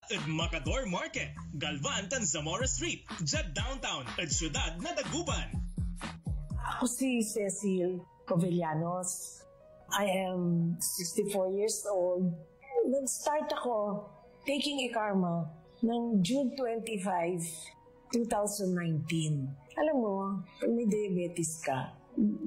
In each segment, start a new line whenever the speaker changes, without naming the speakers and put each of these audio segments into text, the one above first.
ed Macador Market, Galvan, Tanzamora Street, Jad Downtown, ed Syudad na Dagupan.
Ako si Cecil Covellanos. I am 64 years old. Nag-start ako taking e-Karma ng June 25, 2019. Alam mo, pag may diabetes ka,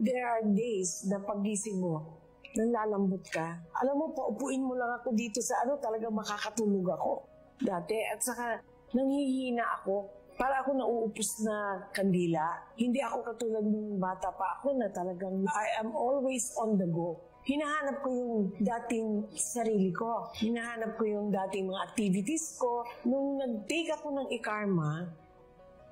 there are days na pagising mo, nanlalambot ka. Alam mo, paupuin mo lang ako dito sa talagang makakatulog ako dati. At saka, nanghihina ako. Para ako nauupos na kandila. Hindi ako katulad ng bata pa ako na talagang I am always on the go. Hinahanap ko yung dating sarili ko. Hinahanap ko yung dating mga activities ko. Nung nag-take ako ng e-Karma,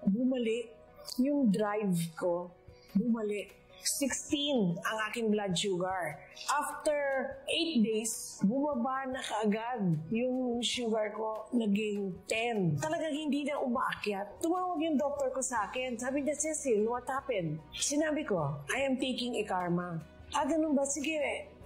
bumalik yung drive ko. Bumalik. 16 ang aking blood sugar. After 8 days, bumaba na kaagad yung sugar ko, naging 10. Talagang hindi na umaakyat. Tumawag yung doctor ko sa akin. Sabi niya, Cecil, what happened? Sinabi ko, I am taking e-Karma. Ganun ba? Sige,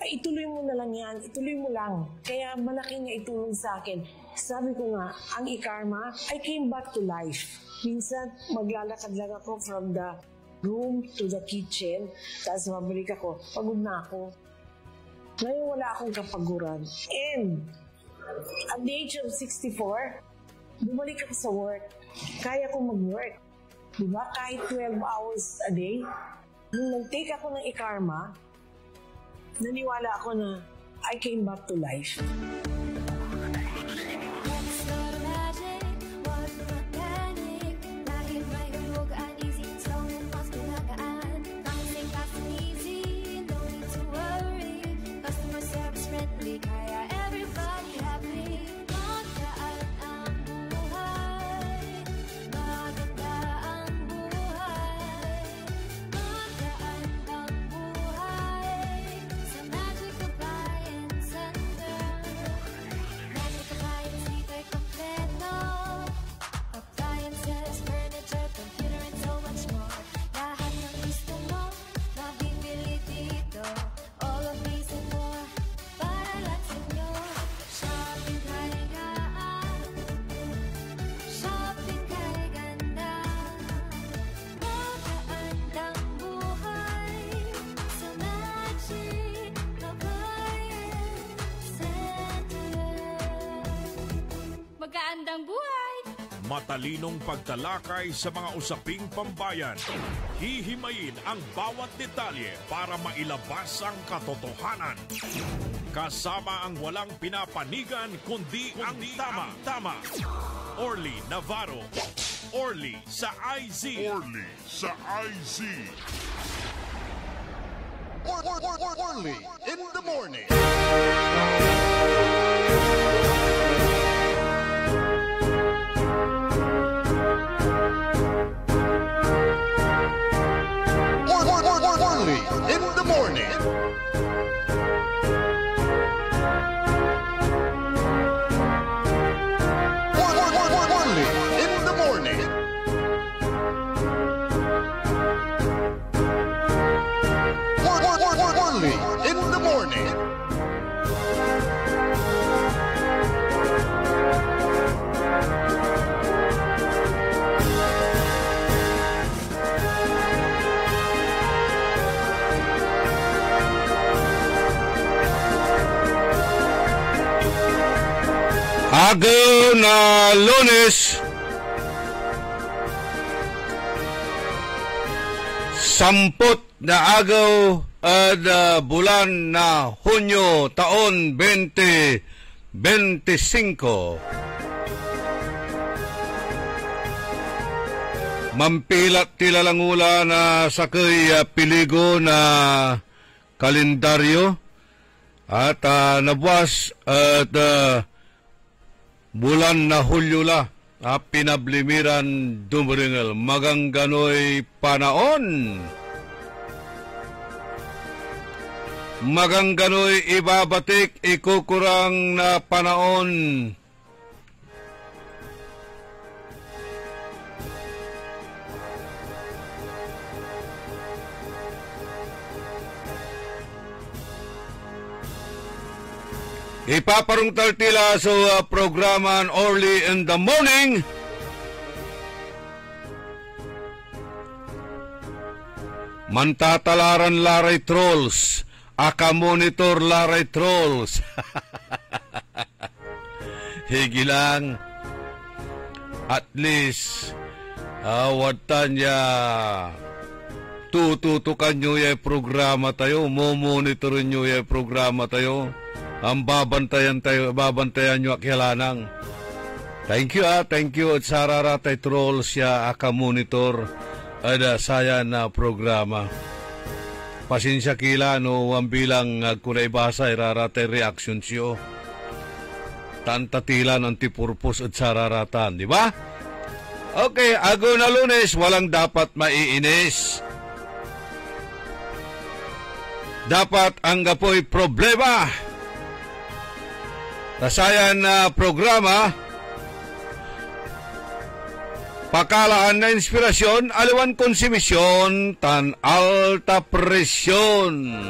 ituloy mo na lang yan. Ituloy mo lang. Kaya malaki niya itulong sa akin. Sabi ko nga, ang e-Karma, I came back to life. Minsan, maglalakad lang ako from the room to the kitchen, tapos mabalik ako, pagod na ako. Ngayon wala akong kapaguran. And at the age of 64, bumalik ako sa work. Kaya kong mag-work. Diba? Kahit 12 hours a day. Nung nag-take ako ng e-Karma, naniwala ako na I came back to life.
Magandang buhay!
Matalinong pagtalakay sa mga usaping pambayan. Hihimayin ang bawat detalye para mailabas ang katotohanan. Kasama ang walang pinapanigan kundi ang tama. Orly Navarro. Orly sa IZ.
Orly sa IZ. Orly in the morning. Orly in the morning. Orly in the morning. Orly in the morning.
Agaw na Lunes, samput na agaw at bulan na Hunyo taon 2025. Mampilat tilalangula na sakay piligo na kalendaryo at nabuwas at bulan na Hulyo la pinablimiran dumringal magangganoy panaon. Magangganoy ibabatik ikukurang na panaon. Ipaparong tartila sa programan Early in the Morning. Mantatalaran laray trolls. Aka monitor laray trolls. Higi lang. At least, watan niya tututukan nyo yung programa tayo. Momonitorin nyo yung programa tayo. Ang babantayan nyo akihalanang. Thank you thank you. At sararatay trolls siya aka monitor. Ada saya na programa. Pasensya kila no ang bilang kunay basa iraratay reaction siyo. Tantatilan anti-purpose at sararatan, di ba? Okay, ago na Lunes, walang dapat maiinis. Dapat ang gapoy problema. Tasayan na programa, pakalaan na inspirasyon, aliwan konsumisyon, tan alta presyon.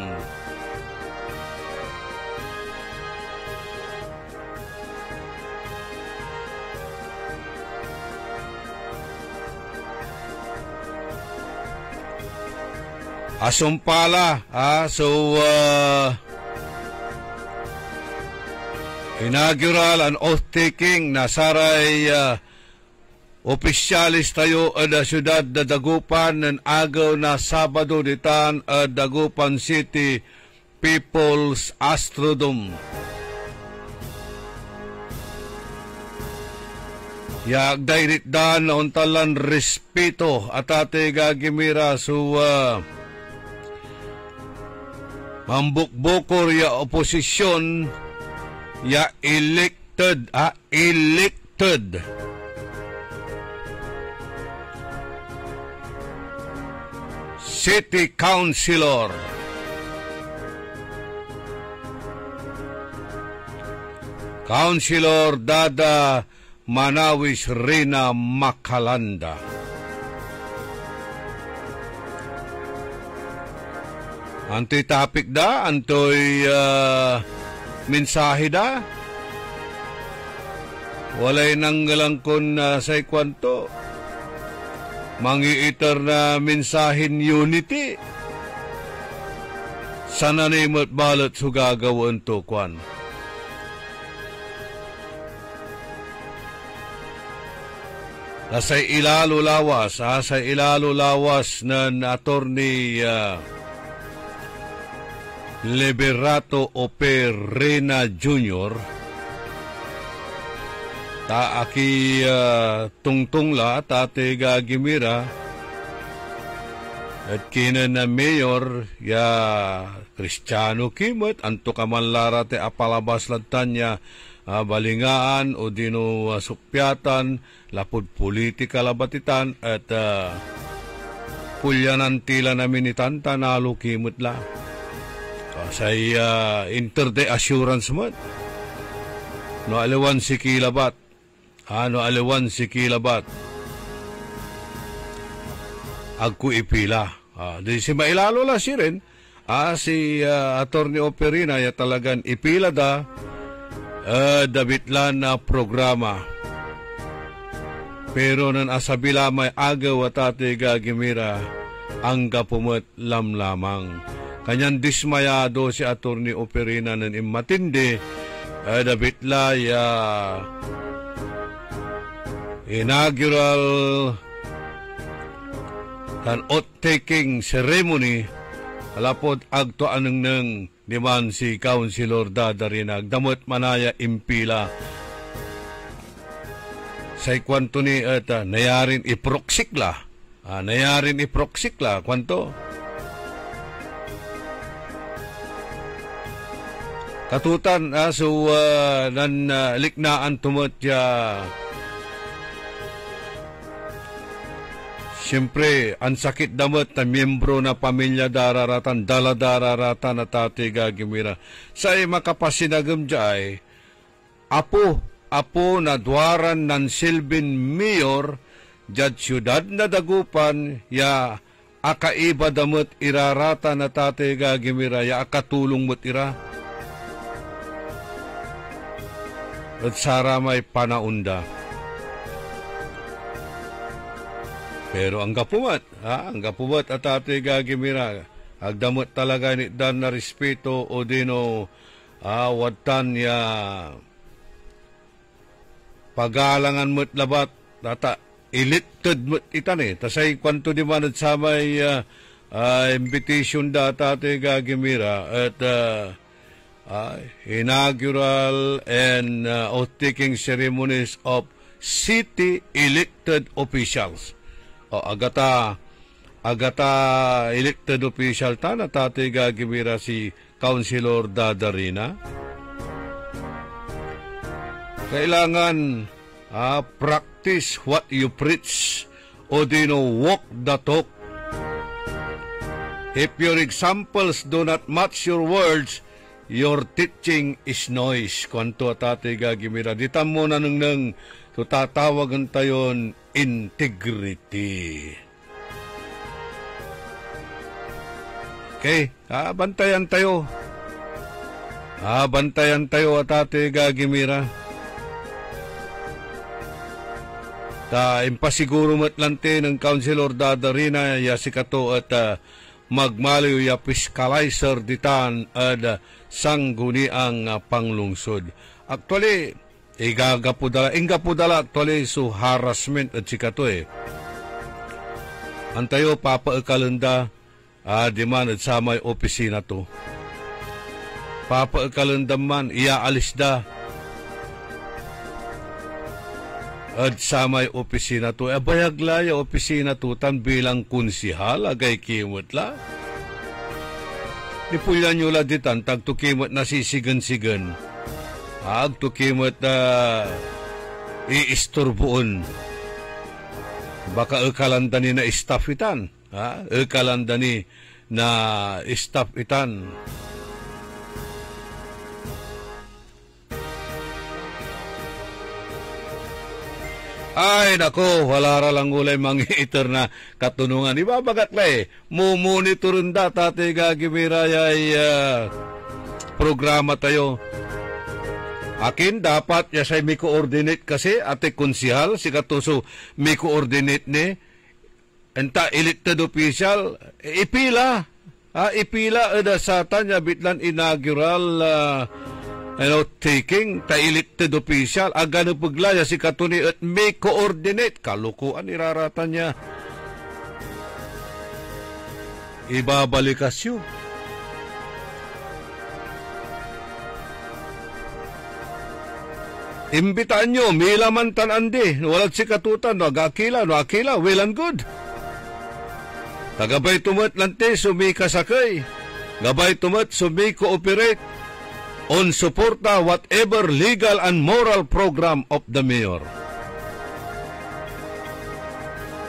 Asumpala, inaugural and oath-taking na saray opisyalis tayo ada syudad da Dagupan ng agaw na Sabado ditan Dagupan City People's Astrodome. Yagdairit dan na untalan respeto at ate gagimira mambukbukor ya oposisyon ya elected city councilor Dada Manawis Rina Makalanda. Antoy topic da, antoy mensahe da. Walay nanggalang kon sa ikwanto. Mangiiter na mensahin unity. Sana na imot balot so gagawin to kwan. Sa ilalo lawas ng attorney Liberato Operena Jr. Taaki tungtungla tate gagimira at kina na mayor ya Cristiano Kimot anto kamanlara te apalabas lantan niya balingaan o dino supyatan lapod politika labatitan at pulyanan tila namin itanta nalo Kimot la. Say inter-day assurance mo. No aliwan si Kilabat. Agku ipila. Di si mailalo la si rin. Si Attorney Operina ya talagan ipila da dabitlan na programa. Pero nan asabila may agaw at ate gagimira ang kapumot lamlamang. Kanyan dismayado si Attorney Operina ng imatindi dabitla ya inaugural kan oath-taking ceremony alapod agto aneng neng diman si Councilor Dadarinag damot manaya impila sa ikwanto ni nayarin iproksikla kwanto katutan nan liknaan tumot ya siyempre ang sakit damot na miyembro na pamilya dararatan dala dararatan na tate gagimira sa makapasinagam jay apo na dwaran ng silbin mayor jad syudad na Dagupan ya akaiba damot irarata na tate gagimira ya akatulong mo't ira at saramay panaunda. Pero ang gapumat at ato'y gagimira, agdamot talaga ni dan na respeto o dino watan ya pagalangan mo't labat, data elected mo't itan tasay kwanto di man at samay invitation data ato'y gagimira at inaugural and oath-taking ceremonies of city elected officials. Agata elected official na tatay gagimira si Councilor Dadarina. Kailangan practice what you preach o dino walk the talk. If your examples do not match your words, your teaching is noise. Kwanto tatay gagimira. Ditam mo na nang tatawagan tayon integrity. Okay, bantayan tayo. Bantayan tayo at ate gagimira. Impasiguro matlante ng Councilor Dadarina ya sikato at magmaliw ya fiscalizer ditan at sangguni ang panglungsod. Actually, ingapudala actually so harassment at sikato Antayo papaakalanda di man at sa may opisina to. Papaakalanda man iaalis da at sa may opisina to. Bayagla ya opisina to tan bilang kunsihal agay kimot la. Ipulan nyo la ditan tagtukimot na sisigan-sigan. Agtukimot na iisturbuon. Baka ikalandani na staff itan. Ikalandani na staff itan. Ay, nako, wala lang ulay mangiiter na katunungan. Ibabagat la mumonitorin da tatay gagimira ay programa tayo. Akin dapat yasay may coordinate kasi ate konsihal si katuso may coordinate ni enta elected official ipila eda sa tanya bitlan inaugural taking ta elected official agano paglaya si katuni at may coordinate kalukuan iraratan niya ibabalikasyo. Imbitaan nyo, milaman tanandi, walat si katutan, no akila, well and good. Tagabay tumat lante, sumikasakay. Gabay tumat, sumikooperate on suporta whatever legal and moral program of the mayor.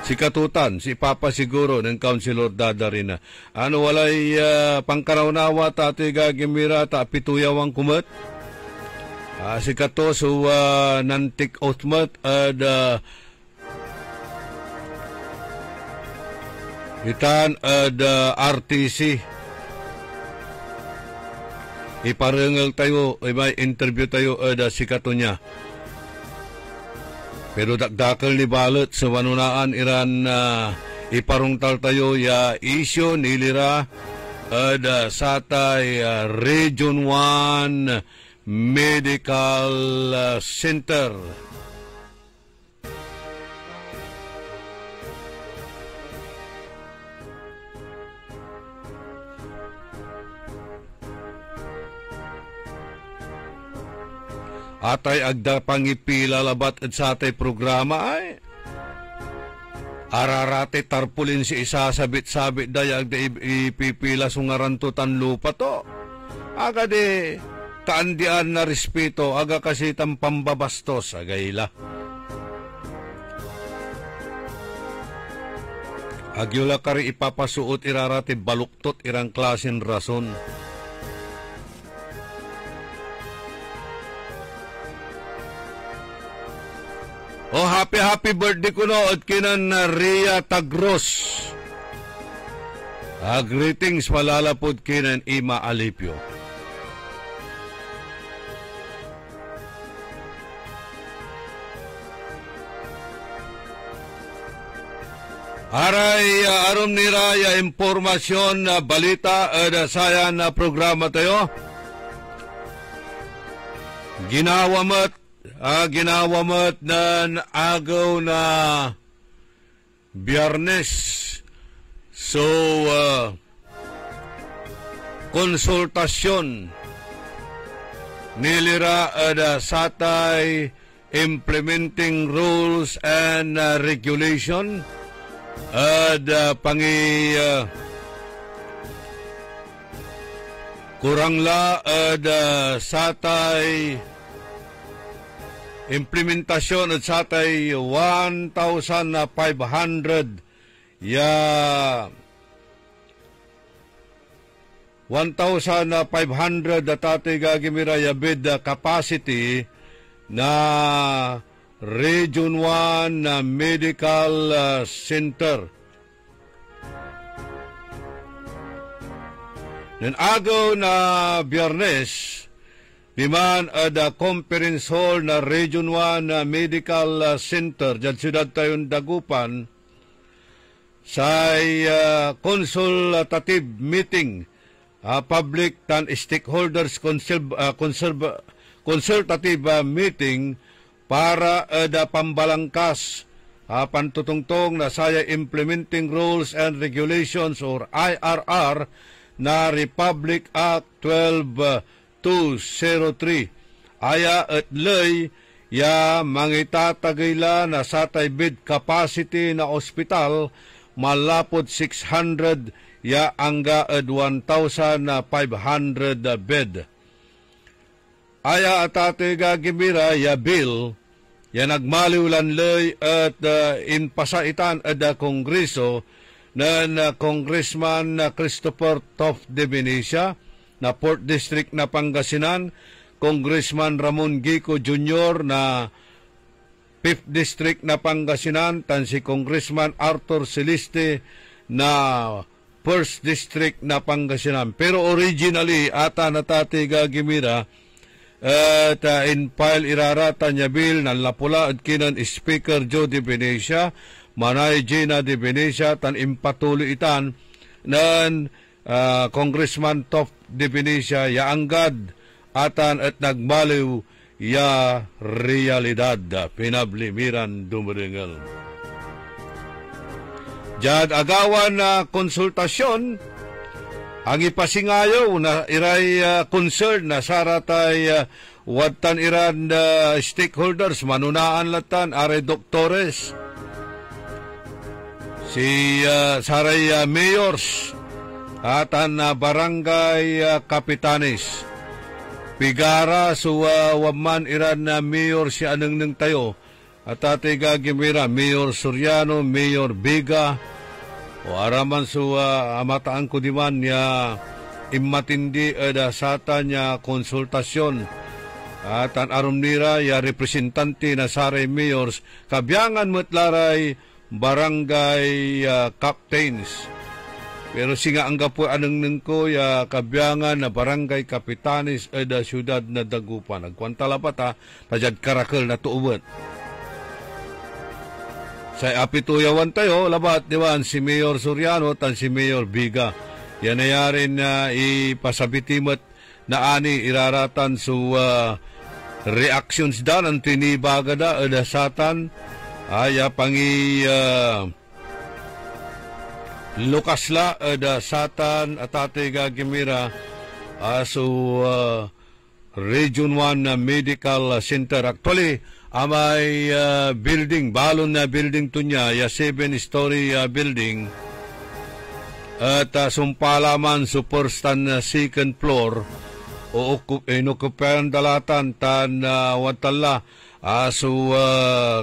Si katutan, si Papa siguro ng Councilor Dadarina. Ano walay pangkaraunawa tati gagimira ta pituyawang kumat? Si kato so nantik outmat at itan at RTC iparengal tayo may interview tayo at si kato niya pero dakdakal ni balot sa wanunaan iran iparungtal tayo ya isyo nilira at satay Region 1 Medical Center. Atay agda pangipila labat at sa atay programa ay ararate tarpulin si isasabit-sabit dayag da ipipila sungarantutan lupa to. Agade kaandian na respeto aga kasi itang pambabastos agayla. Agyula kari ipapasuot irarati baluktot irang klasen rason. Oh, happy birthday ko no at kinan na Ria Tagros. Greetings malalapod kinan Ima Alipio. Aray arom nira ya impormasyon na balita saya na programa tayo. Ginawamat na agaw na Biyernes. So konsultasyon nilira satay implementing rules and regulation kurangla satay implementasyon at satay 1,500 atate gagimira ya bed capacity na Region 1 Medical Center. Nen agaw na Biyernes, diman ada conference hall na Region 1 Medical Center dyan siyudad tayong Dagupan say consultative meeting, public and stakeholders consultative meeting para pambalangkas pantutungtong na saya implementing rules and regulations or IRR na Republic Act 12-203. Aya at lay ya mangitatagila na satay bed capacity na ospital malapod 600 ya angga 1,500 bed. Aya atate gagimira ya bill ya nagmaliwlan lay at inpasaitan ada Kongreso na Congressman Christopher Toft de Benicia na 4th District na Pangasinan, Congressman Ramon Gico Jr. na 5th District na Pangasinan, tan si Congressman Arthur Celeste na 1st District na Pangasinan. Pero originally ata natate gagimira at in file irarata niya bill ng lapula at kinan Speaker Joe de Benicia, Manay Gina de Benicia, tan impatuloy itan ng Congressman Toft de Benicia ya anggad atan at nagmaliw ya realidad pinablimiran dumaringal. Jad agawan na konsultasyon ang ipasingayo na iray concern na saratay watan iran stakeholders manunaan latan are doktores si saray mayors atan barangay kapitanes pigara suwa waman iran na mayor si aneng neng tayo at ate gagimira Mayor Soriano, Mayor Vega o araman suwa amataan ko diman ya immatindi sata niya konsultasyon at an arum nira ya representante na saray mayors kabyangan matlaray barangay captains. Pero singa ang gapo anong nengko ya kabyangan na barangay kapitanes eda syudad na Dagupan. Nagkwantala tajad karakal na tuubot. Sa apituyawan tayo, labat diwan si Mayor Soriano at si Mayor Biga. Yan nayarin na ipasabitimat na ani iraratan su reactions da ng tinibaga da eda satan aya pangi Lukasla da satan atate gagimira aso Region 1 Medical Center. Actually, amay building, balon na building to niya, ya 7-story building. At sumpalaman sa first and second floor, o inukupayan dalatan tan watala aso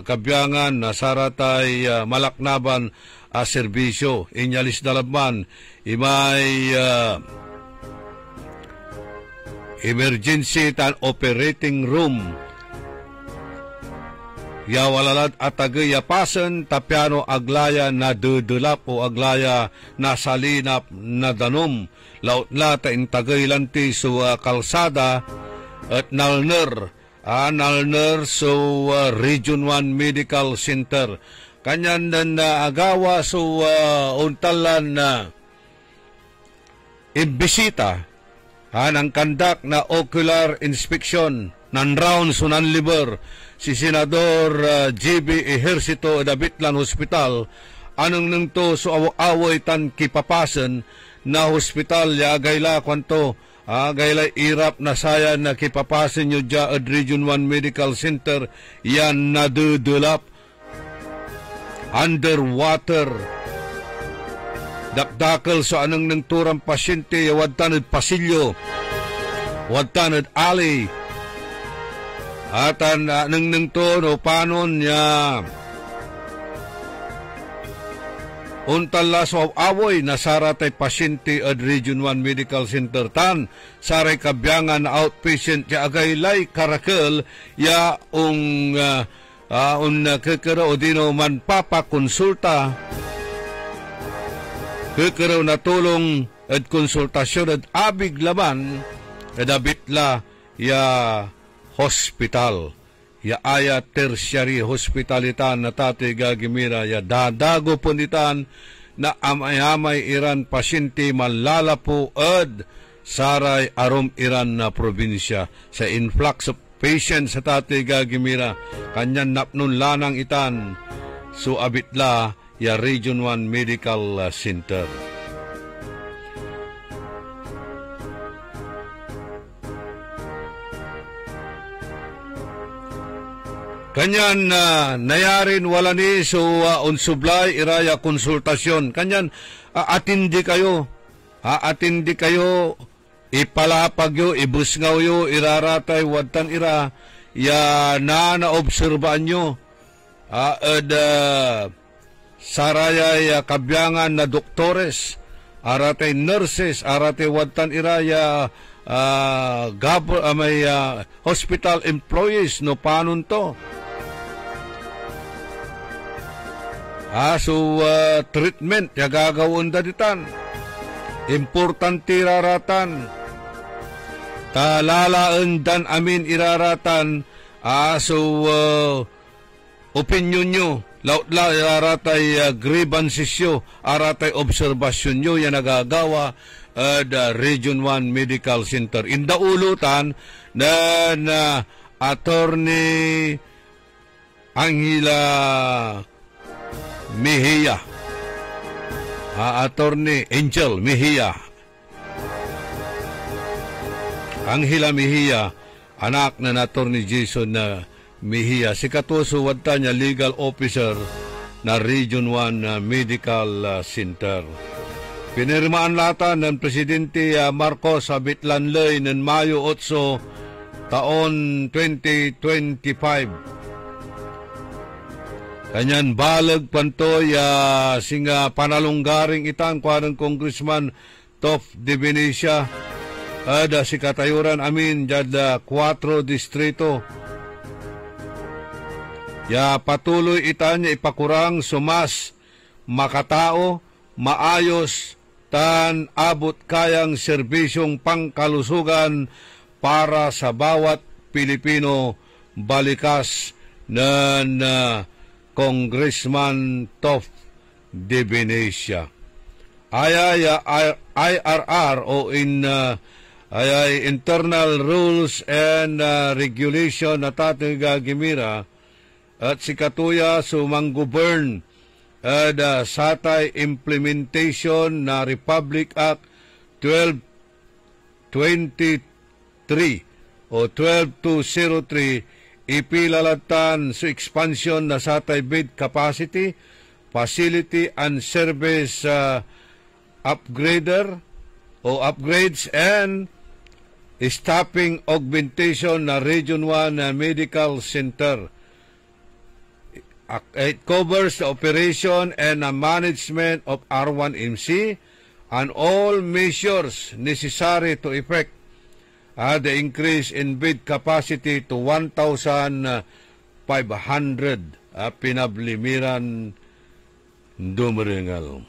kabyangan na saratay malaknaban serbisyo inyalis dalabman imay emergency tan operating room yawalalad atagay yapasan tapyano aglaya na dudulap o aglaya na salinap na danom laut na ta intagay lanti so kalsada at nalner so Region 1 Medical Center kanyan na agawa so untalan na imbisita ng kandak na ocular inspection ng rounds unan liber si Senador JB Ejercito Dabitlan Hospital anong nang to so away tan kipapasen na hospital ya gayla kwanto gayla irap na saya na kipapasen nyo dya at Region 1 Medical Center yan nadudulap underwater dakdakal sa anong nang turang pasyente wadtanad pasilyo wadtanad alley at anong nang to no panon niya untala so awoy na saratay pasyente at Region 1 Medical Center tan saray kabyangan outpatient ya agaylay karakel ya kekero dino man papakonsulta kekero na tulong at konsultasyon at abig laman edabitla ya hospital ya aya tertiary hospitalitan na tate gagimira ya dadago punitan na amay-amay iran pasyente malalapo ad saray arom iran na probinsya sa influx of patients sa tate gagimira kanyan napnun lanang itan so abitla ya Region 1 Medical Center. Kanyan nayarin wala ni so unsublay iraya konsultasyon. Kanyan atindi kayo. Atindi kayo ipalapag yo, ibusngaw yo, iraratay wadtan ira ya naobserbaan nyo. Saraya kabyangan na doktores, aratay nurses, aratay wadtan ira ya may hospital employees no panon to. Treatment ya gagawin daditan. Importante iraratan. Talalaan dan amin iraratan. Opinion nyo. Lautla iraratay grievances nyo. Aratay obserbasyon nyo yan nagagawa the Region 1 Medical Center. Indaulutan na Attorney Angela Mejia. Attorney Angel Mejia. Angela Mejia, anak na Attorney Jason Mejia. Si katuso wadta niya legal officer na Region 1 Medical Center. Pinirmaan lata ng Presidente Marcos sa Bitlanlay ng Mayo 8 taon 2025. Kanyan balag pantoy singa panalunggaring itang kwarang Congressman Tof de Venecia ada si katayuran amin jada 4 distrito. Ya patuloy itanya ipakurang sumas makatao maayos tan abot kayang serbisyong pangkalusugan para sa bawat Pilipino balikas ng Congressman Tof de Venecia. IRR o Internal Rules and Regulation na tatang gagimira at si katuya sumang-govern satay implementation na Republic Act 1223 o 12203 ipilalatan sa expansion na satay bed capacity, facility and service upgrades and staffing augmentation na Region 1 Medical Center. It covers the operation and management of R1MC and all measures necessary to effect the increase in bed capacity to 1,500 pinablimiran dumaringal.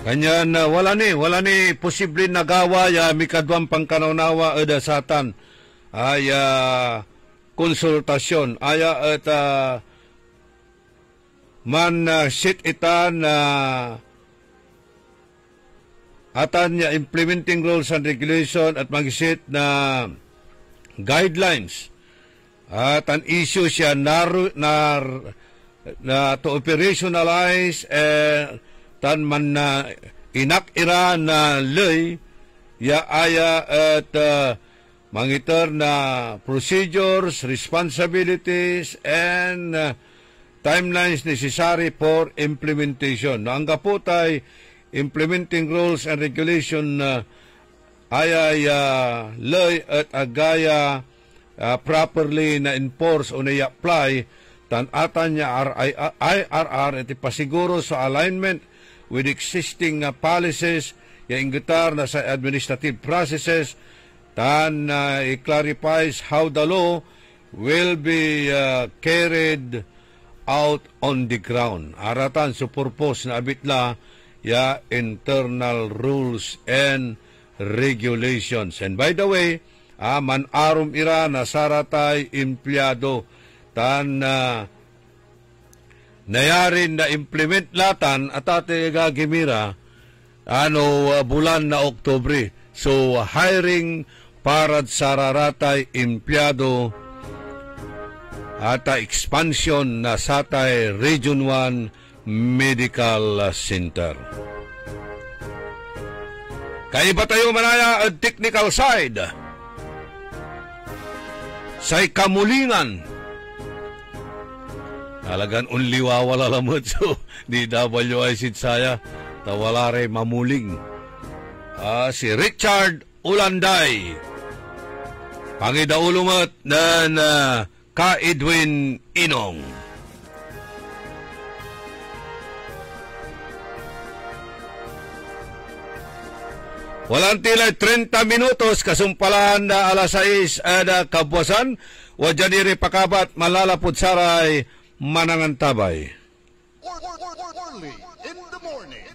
Kanyan wala ni posible nagawa ya mikadwang pangkanawnawa eda satan ay konsultasyon aya at man sit itan atan ya implementing rules and regulation at mag-sit na guidelines at an issue siya na to operationalize tan man na inakira na lay ya aya at mangitar na procedures, responsibilities, and timelines necessary for implementation. Ang kaputay implementing rules and regulation aya lay at agaya properly na enforce o na-apply tan atan niya IRR at ipasiguro sa alignment with existing policies, yainggitar na sa administrative processes, tan i-clarifies how the law will be carried out on the ground. Aratan sa purpose na abitla ya internal rules and regulations. And by the way, man-arom ira na saratay empleyado tan nayarin na implement latan at ate gagimira bulan na Oktubre. So hiring para sararatay empleyado at expansion na satay Region 1 Medical Center. Kaiba tayo manaya at technical side. Say kamulingan talagan unliwa wala lamot so di WIC saya tawalare mamuling. Si Richard Ulanday pangidaulumat na ka Edwin Inong. Walang tilay 30 minutos kasumpalan na alas 6 ada kabuasan wadya diri pakabat malalapod saray manangantabay.
Orly in the morning.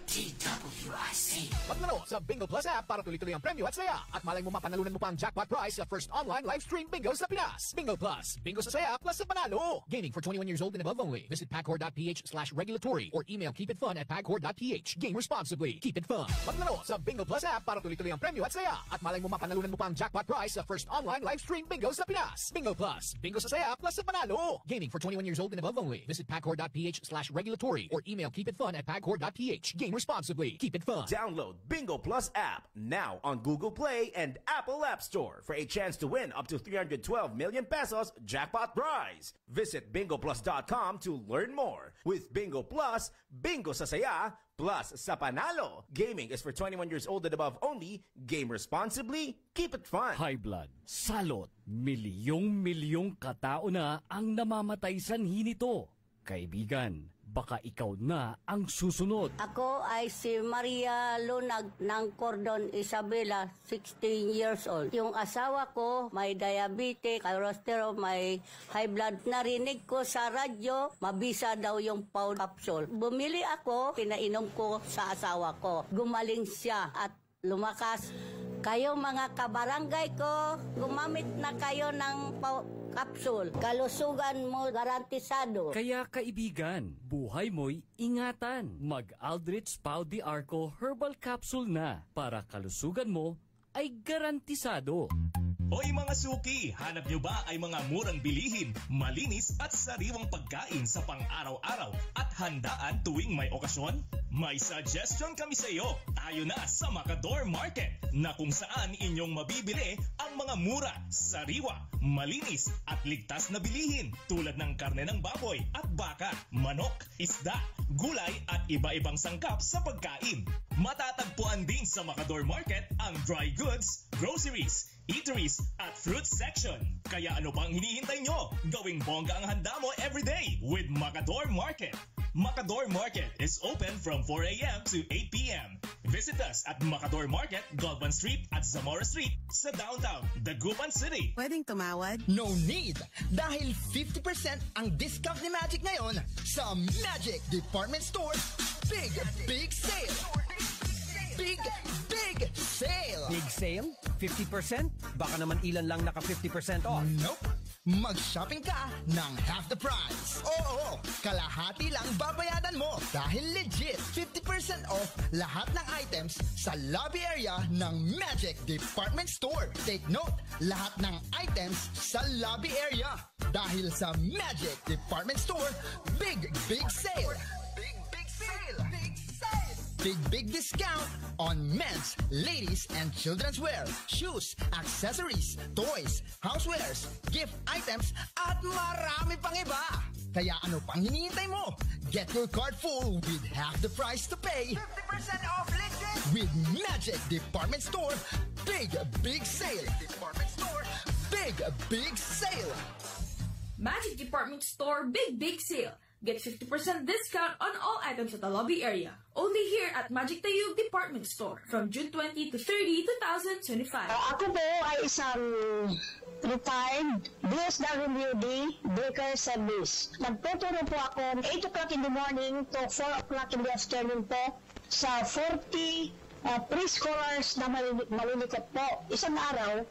Maglaro sa Bingo Plus app para tuloy-tuloy ang premyo at saya. At malay mo mapanalunan mo pa ang jackpot prize sa first online live stream bingo sa Pinas. Bingo Plus, bingo sa saya plus sa panalo. Gaming for 21 years old and above only. Visit pagcor.ph/regulatory or email keepitfun@pagcor.ph. Game responsibly. Keep it fun. Maglaro sa Bingo Plus app para tuloy-tuloy ang premyo at saya. At malay mo mapanalunan mo pa ang jackpot prize sa first online live stream bingo sa Pinas. Bingo Plus, bingo sa saya plus sa panalo. Gaming for 21 years old and above only. Visit pagcor.ph/regulatory or email keepitfun@pagcor.ph. Game responsibly. Keep it fun.
Download Bingo Plus app now on Google Play and Apple App Store for a chance to win up to 312 million pesos jackpot prize. Visit bingoplus.com to learn more. With Bingo Plus, bingo sa saya plus sa panalo. Gaming is for 21 years old and above only. Game responsibly. Keep it fun.
High blood, salot, milyong-milyong katao na ang namamatay sanhi nito. Kaibigan, baka ikaw na ang susunod.
Ako ay si Maria Lunag ng Cordon Isabela, 16 years old. Yung asawa ko may diabetes, cholesterol, may high blood. Narinig ko sa radyo, mabisa daw yung Paul capsule. Bumili ako, pinainom ko sa asawa ko. Gumaling siya at lumakas. Kayo mga kabarangay ko, gumamit na kayo ng capsule. Kalusugan mo garantisado.
Kaya kaibigan, buhay mo'y ingatan. Mag-Aldrich Pau de Arco Herbal Capsule na para kalusugan mo ay garantisado.
Hoy mga suki, hanap nyo ba ay mga murang bilihin, malinis at sariwang pagkain sa pang-araw-araw at handaan tuwing may okasyon? May suggestion kami sa iyo. Tayo na sa Macador Market na kung saan inyong mabibili ang mga mura, sariwa, malinis at ligtas na bilihin tulad ng karne ng baboy at baka, manok, isda, gulay at iba-ibang sangkap sa pagkain. Matatagpuan din sa Macador Market ang dry goods, groceries, eateries at fruit section. Kaya ano pang hinihintay nyo? Gawing bongga ang handa mo everyday with Macador Market. Macador Market is open from 4 a.m. to 8 p.m. Visit us at Macador Market, Galvan Street at Zamora Street sa downtown, Dagupan City.
Pwedeng tumawad?
No need! Dahil 50% ang discount ni Magic ngayon sa Magic Department Store Big Sale! big sale.
Big sale? 50%? Baka naman ilan lang naka 50% off.
Nope. Mag-shopping ka ng half the price. Oo, kalahati lang babayadan mo dahil legit 50% off lahat ng items sa lobby area ng Magic Department Store. Take note, lahat ng items sa lobby area dahil sa Magic Department Store, big sale. Big sale. Big discount on men's, ladies, and children's wear, shoes, accessories, toys, housewares, gift items, at marami pang iba. Kaya ano pang hinihintay mo? Get your card full with half the price to pay.
50% off legit!
With Magic Department Store, big sale.
Department Store,
big sale.
Magic Department Store Big Sale. Get 50% discount on all items at the lobby area. Only here at Magic Tayug Department Store from June 20 to 30, 2025.
Ako po ay isang retired DSWD Baker Service. Nagtuturo po ako 8 o'clock in the morning to 4 o'clock in the afternoon po sa 40 preschoolers na malilikot po. Isang araw,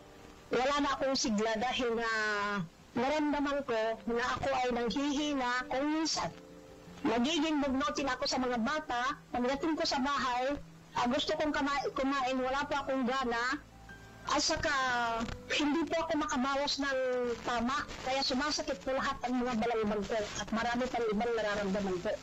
wala na akong sigla dahil na naramdaman ko na ako ay nanghihina kung minsan. Nagiging bugnutin ako sa mga bata. Pagdating ko sa bahay, gusto kong kumain, wala po akong gana. At saka, hindi po ako makabawas ng tama. Kaya sumasakit po lahat ang mga balangibang ko. At marami pang ibang nararamdaman ko.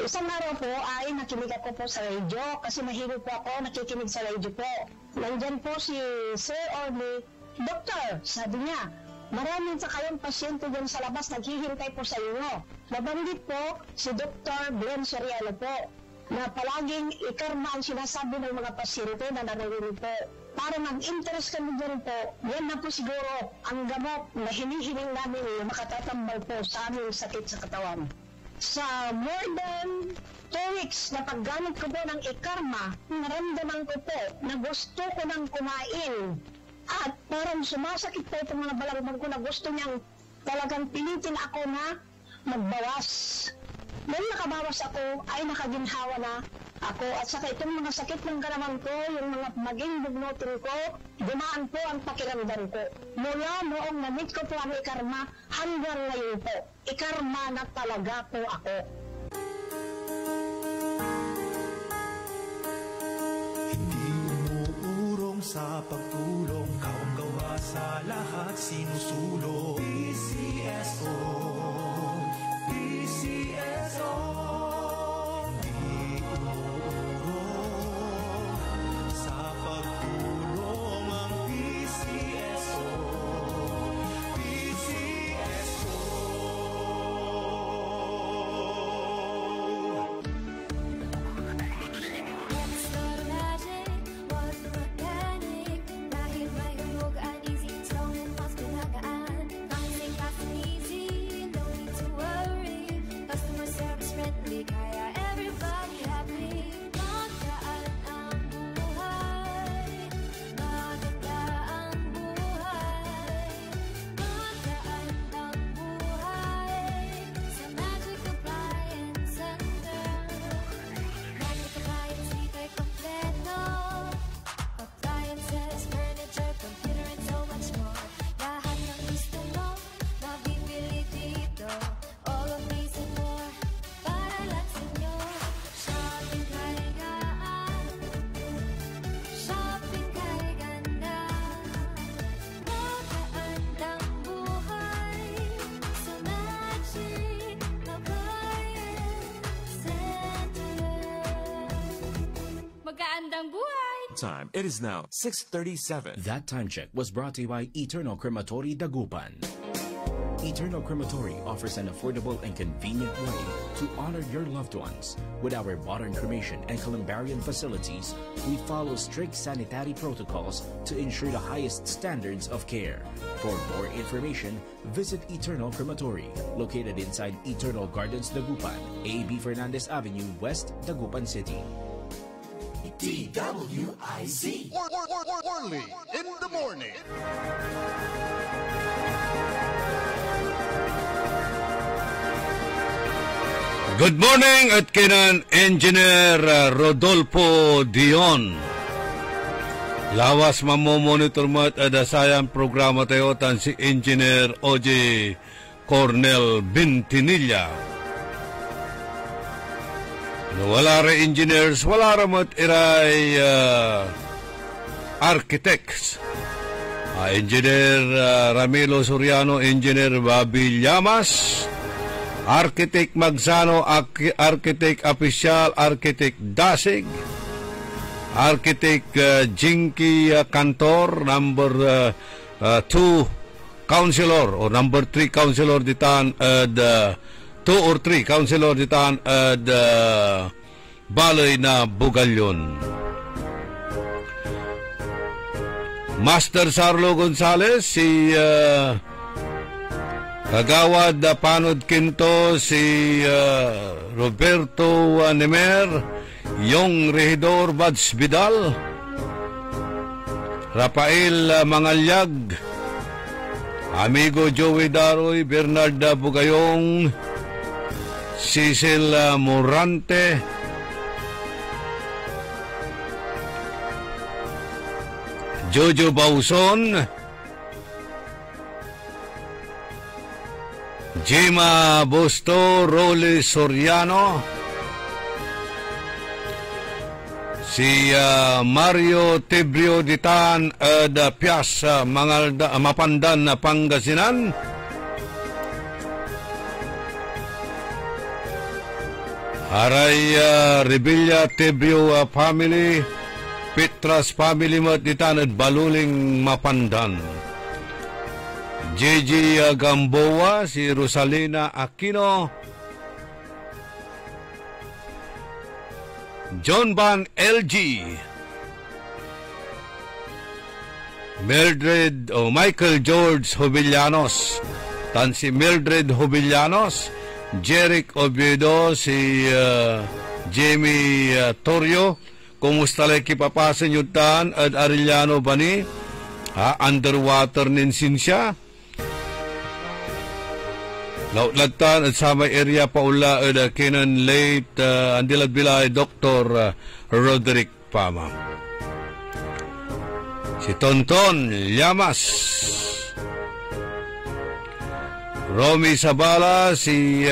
Isang araw po ay nakinig ako po sa radio. Kasi mahilig po ako nakikinig sa radio po. Nandyan po si Sir Orly. Doktor, sabi niya, marami sa kayong pasyente dyan sa labas naghihintay po sa inyo. Nabanggit po si Dr. Glenn Soriano po na palaging ikarma ang sinasabi ng mga pasyente na narinig po. Para mag-interest kami dyan po, yan na po siguro ang gamot na hinihiling namin na makatatambal po sa aming sakit sa katawan. Sa more than 2 weeks na paggamit ko po ng ikarma, naramdaman ko po na gusto ko nang kumain. At parang sumasakit pa itong mga balangman ko na gusto niyang talagang pilitin ako na magbawas. Nung nakabawas ako, ay nakaginhawa na ako. At saka itong mga sakit ng katawan ko, yung mga maging bugnutin ko, gumaan po ang pakiramdam ko. Mula noong na-meet ko po ang ikarma, hanggang ngayon po, ikarma na talaga po ako.
Hindi umuurong sa pagtulong, gawa sa lahat sinusulong. PCSO, PCSO. Hindi umuurong sa pagtulong ang PCSO, PCSO.
Magandang buhay!
Time. It is now 6:37.
That time check was brought to you by Eternal Crematory Dagupan. Eternal Crematory offers an affordable and convenient way to honor your loved ones. With our modern cremation and columbarium facilities, we follow strict sanitary protocols to ensure the highest standards of care. For more information, visit Eternal Crematory, located inside Eternal Gardens Dagupan, A.B. Fernandez Avenue, West, Dagupan City.
DWIZ. Orly in the morning.
Good morning at kinan Engineer Rodolfo Dion. Lawas mamomonitor mo at adasayang programa tayo tan si Engineer O.J. Cornel Bintinilla. Wala ra engineers, wala ra mat iray architects. Engineer Ramilo Soriano, Engineer Babi Llamas, Architect Magsano, Architect Official, Architect Dasig, Architect Jinky Cantor, number 2 Councilor or number 3 Councilor ditan at 2 or 3 Councilor ditan at Balay na Bugalyon. Master Sarlo Gonzales, si Kagawad Panod Quinto, si Roberto Nemer, yung Regidor Bads Vidal, Rafael Mangalyag, amigo Joey Daroy, Bernard Bugayong, Cecil Morante, Jojo Bauson, Jima Busto, Rolly Soriano, si Mario Tibrio Ditan da Pias Mapandan na Pangasinan, Aray Rebilla Tibrio family, Petras family mat ditan at Baluling Mapandan, JJ Gamboa, si Rosalina Aquino, John Van LG, Mildred Michael George Hobillanos, tan si Mildred Hobillanos, Jeric Oviedo, si Jamie Torrio. Kumusta lang kipapasan yung tan at Arellano Bani? Underwater ninsin siya. Lautlagtan at sa may area paula at kinan late andilad bilay Dr. Roderick Pama. Si Tonton Llamas, Romy Sabala, si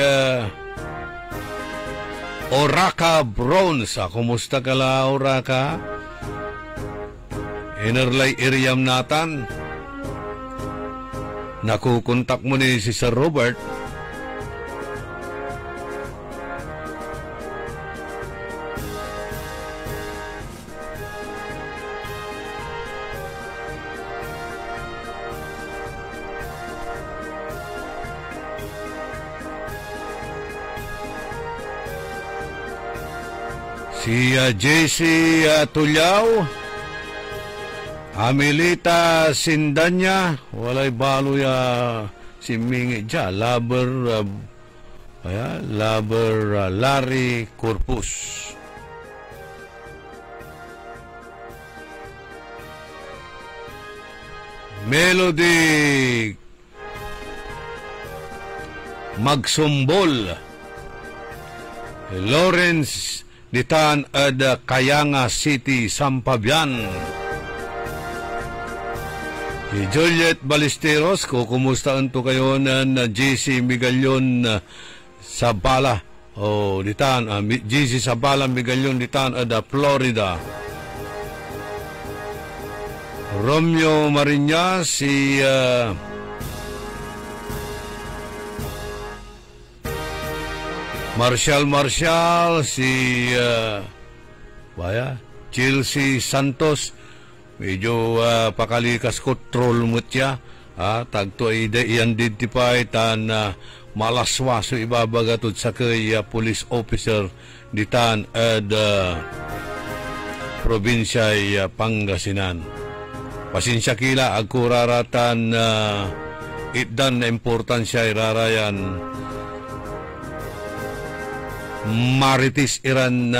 Oraka Bronze. Kumusta ka la, Oraka? Inerlay iriam natan. Nakukontak mo ni si Sir Robert. Si JC Tulyao, Amelita Sindanya, walay balo ya si Mingi dya, Laber Larry Corpus. Melody Magsumbol, Lawrence ditan ad Kayanga City, Sampabian. Juliet Ballesteros, kumustahan to kayo na JC Migalion Sabala o ditan JC Sabala Migalion ditan ad Florida. Romeo Mariñas, si Marshall, si Chelsea Santos, medyo pakalikas ko troll mo siya. Tagto ay i-identify tan malaswaso ibabagatod sa kay police officer ditan at probinsya Pangasinan. Pasensya kila agkuraratan itdan na importansya irarayan Maritis Iran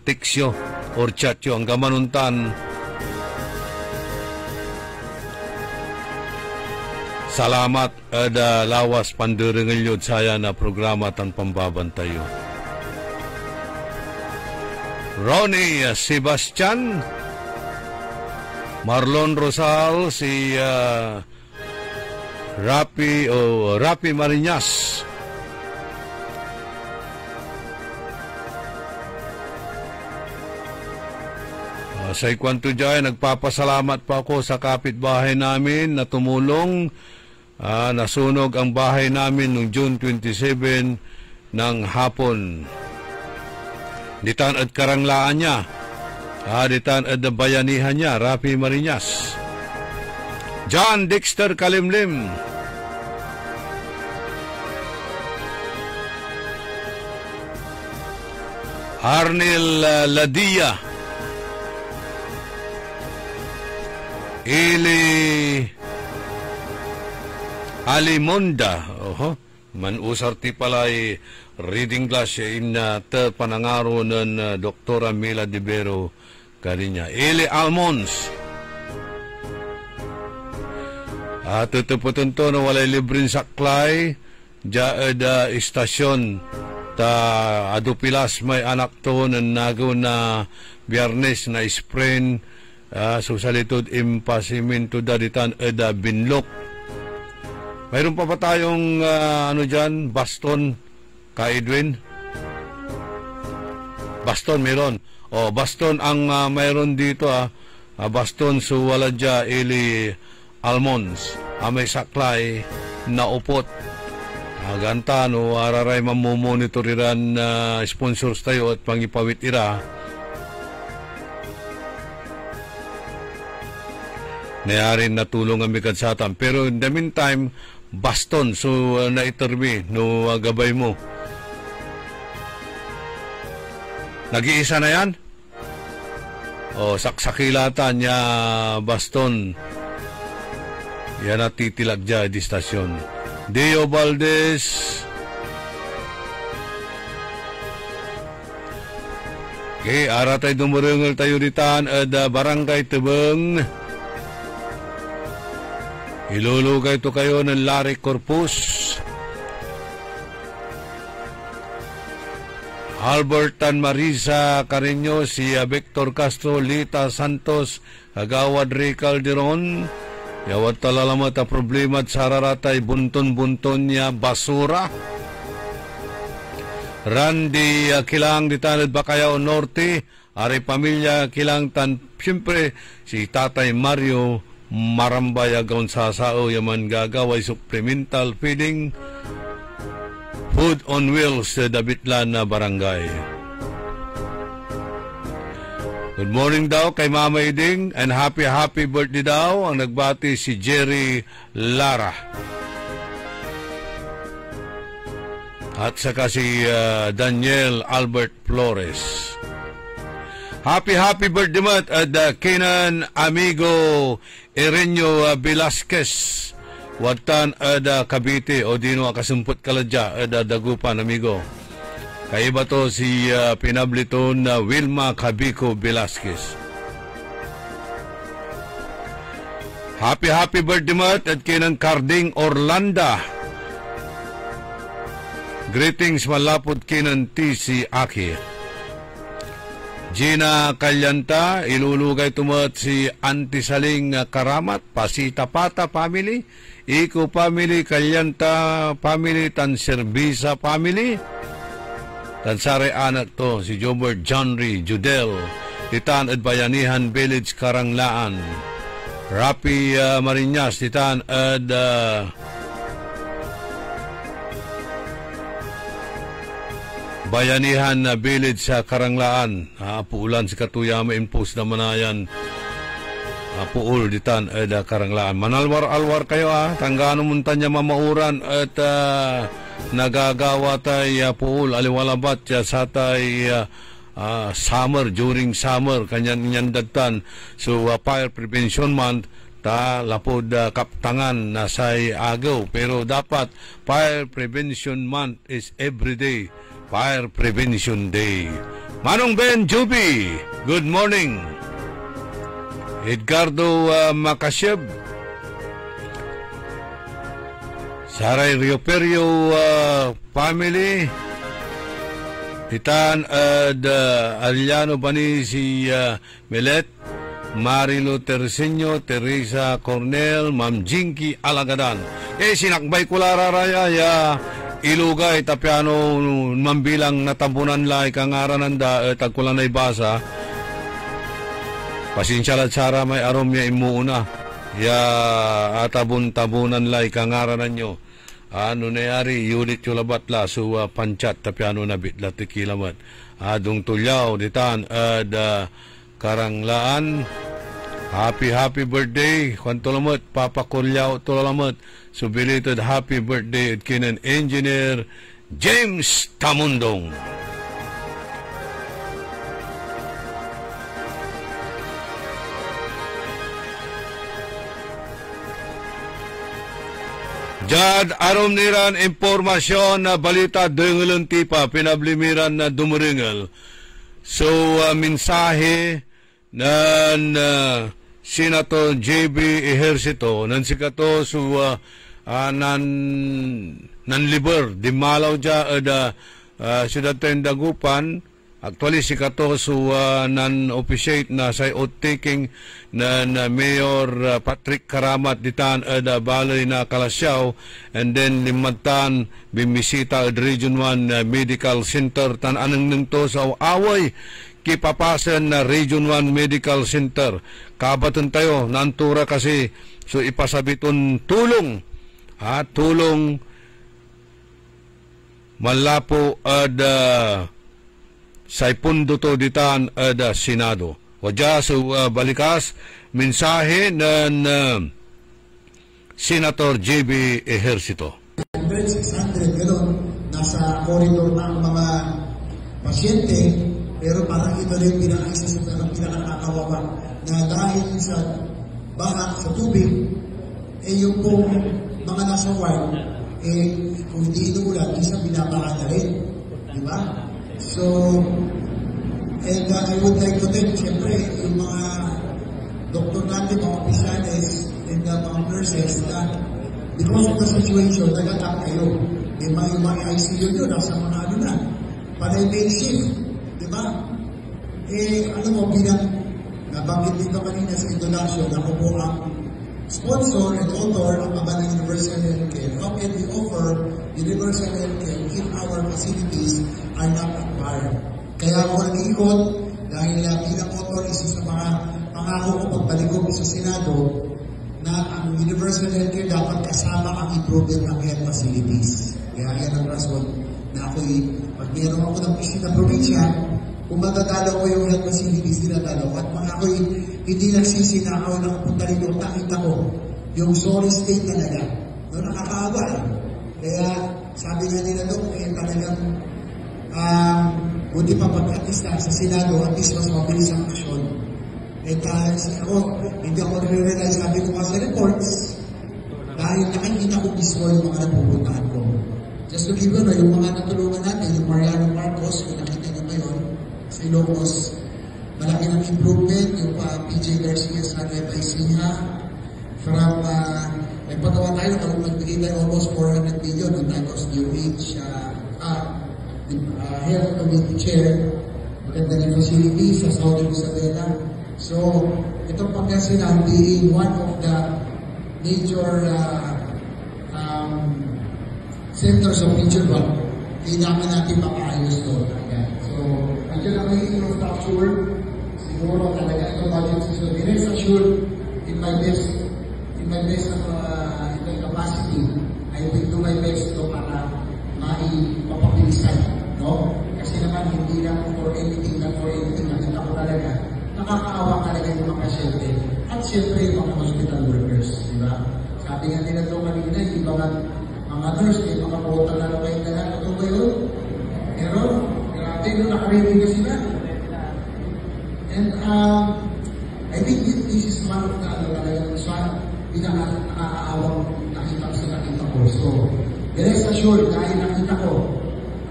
tiksyo or chatyo ang gamanuntan. Salamat ada lawas panderengelyod saya na programa tan pambabantayo. Ronnie Sebastian, Marlon Rosal, si Rapi Marinas. Sa ikwanto dyan, nagpapasalamat pa ako sa kapitbahay namin na tumulong. Nasunog ang bahay namin noong June 27 ng hapon. Ditan at karanglaan niya. Ditan at bayanihan niya, Rapi Marinas. John Dexter Kalimlim. Arnel Ladia. Ili Alimonda. Manusarti pala reading class in panangaro ng Doktora Mila Dibero kaninya. Ili Almons. Tutuputin to na walay libreng saklay da istasyon ta adupilas may anak to na nagaw na Biyernes na sprain. Susalitod impasimento daditan eda binlok. Mayroon pa tayong dyan, baston ka Edwin? Baston meron. Baston ang mayroon dito baston suwaladya ili almonds. May saklay na upot. Ganta no araray mamumonitoran sponsors tayo at pangipawit ira. Nayarin na tulong ang mikadsatan. Pero in the meantime, baston. So, naitermi no gabay mo. Nag-iisa na yan? Saksakilatan niya baston. Yan natitilag dyan di stasyon. Deo Valdez. Okay, ara tayo dumurungal tayo ditan at barangay Tebeng. Ilulugay ito kayo ng Larry Corpus. Albert Tan Marisa Carreño, si Victor Castro, Lita Santos, Agawad Ray Calderon. Yawat talalamat ang problema at sararatay bunton-bunton niya basura. Randy Kilang ditanad Bacayao Norte. Ari pamilya Kilang tan. Siyempre si Tatay Mario Marambay agaw sa sao yaman gagaway supplemental feeding food on wheels sa Dabitlan na barangay. Good morning daw kay Mama Iding and happy birthday daw ang nagbati si Jerry Lara. At saka si Daniel Albert Flores. Happy birthday mat at Kenan Amigo Erenyo Velasquez watan ada Cavite o dino akasumput kaladya ada Dagupan amigo. Kaiba to si pinabliton na Wilma Cabico Velasquez. Happy birthday mat at kinang Carding Orlanda. Greetings malapot kinan TC Aki. Gina Calyanta, ilulugay tumat si Antisaling Karamat, Pasita Pata family, Iko family, Calyanta family, Tan Servisa family, Tan Sare anak to, si Jobert Johnry, Judel, Titan at Bayanihan Village Karanglaan, Rapi Marinas, Titan at Bayanihan na village sa Karanglaan. Puulan si Katuyama impose naman na yan. Puul ditan da Karanglaan. Manalwar-alwar kayo Tanggano muntanya mamauran at nagagawa tayo puul aliwalabat sa tay summer, during summer kanyan dagtan. So Fire Prevention Month lapod kaptangan na say agaw. Pero dapat Fire Prevention Month is everyday Fire Prevention Day. Manong Ben Juby, good morning. Edgardo Macasyeb, Saray Rioperio family, Titan Aliano Bani si Melet, Marilo Terceño, Teresa Cornel, Ma'am Jinky Alagadan. Sinakbay ko lararaya ya ilugay tapiano mambilang natampunan lai kangaran anda tagkulan na ibasa. Pasensya lang Sara may arom ya imuuna. Ya atabun-tabunan lai kangaran nyo. Ano nayari unit yung labat la so panchat tapiano na bitla tikilamat. Adong tulyaw ditan karanglaan. Happy birthday kwanto lamot Papa Kulyaw tulalamot. So belated happy birthday at kinan Engineer James Tamundong. Jad arom niran impormasyon na balita dengelan tipa pinablimiran na dumuringal. So mensahe nan Senator JB Ejercito nan sikato so nan liber di malaw ja siyudad Dagupan. Actually sikato so nan officiate na say oath-taking na Mayor Patrick Karamat ditan balay na Kalasyaw, and then limatan bimisita at Region 1 Medical Center tan anang nito sa away kipapasan na Region 1 Medical Center. Kabatan tayo nantura kasi so ipasabiton tulong malapo sa ipundo to ditan Senado. Wadya so balikas mensahe ng Senator JB Ejercito.
600 gano'n, nasa corridor na ang mga pasyente, pero parang ito rin pinakaisa sa pinakakakawawa na dahil sa baha sa tubig, yung pong mga nasa ward, kung hindi inuulan, isa binabaha na rin. Diba? So, and I would like to thank, siyempre, yung mga doktor natin, mga opisyanes, and mga nurses na because of the situation, nag-attack kayo. Diba? Yung mga ICU nyo, nasa mga ano na, panay main shift. Diba? Ano mo, bilang nabanggit dito kanina sa introduction, ako po ang sponsor and author ng Abanang Universal Healthcare. How can we offer universal healthcare if our facilities are not at par? Kaya ako nag-iikot dahil bilang author, isa sa mga pangako ko pagbalikom sa Senado na ang universal healthcare dapat kasama ang improvement ng health facilities. Kaya yan ang rason na ako'y, pag meron ako ng bisita probinsya, kung matadalaw ko yung health facilities, dinadalaw. At mga ako'y hindi nagsisinakaw ng punta rin yung nakita ko, yung sorry state talaga. No, nakakaawa eh. Kaya sabi nga nila doon, talagang buti pa pag-atista sa Senado, at least mas mabilis ang aksyon. At ako, hindi ako nare-realize, sabi ko nga sa reports, dahil nakikita ko mismo yung mga napupuntahan ko. Just to give you, yung mga natulungan natin, yung Mariano Marcos, kung nakita nyo ngayon, sa Ilocos, malaki ng improvement, yung PJ Garcia sa Nueva Ecija, from, may pagawa tayo, magbigay tayo almost 400 million ng Tigos DOH, Health Committee Chair, maganda ng facility sa Southern Isabela. So, itong Pangasinan being one of the major centers of future bank, kailangan natin makaayos ito. So, andyan ang may infrastructure, siguro talaga ito budget system. Rest assured, in my best capacity, I will do my best to para mapapilisan. No? Kasi naman, hindi lang for anything, nakita ko talaga, nakakaawa talaga yung mga pasyente. At siyempre, yung mga hospital workers. Diba? Sabi nga nila ito kanina, yung mga nurse, yung mga bota na kayo na lang. Ito ba yun? Pero, grabe yun, nakaready na sila. And, I think this is one of the, pinaka-nakakaawang nakita ko. So, rest assured, dahil nakita ko,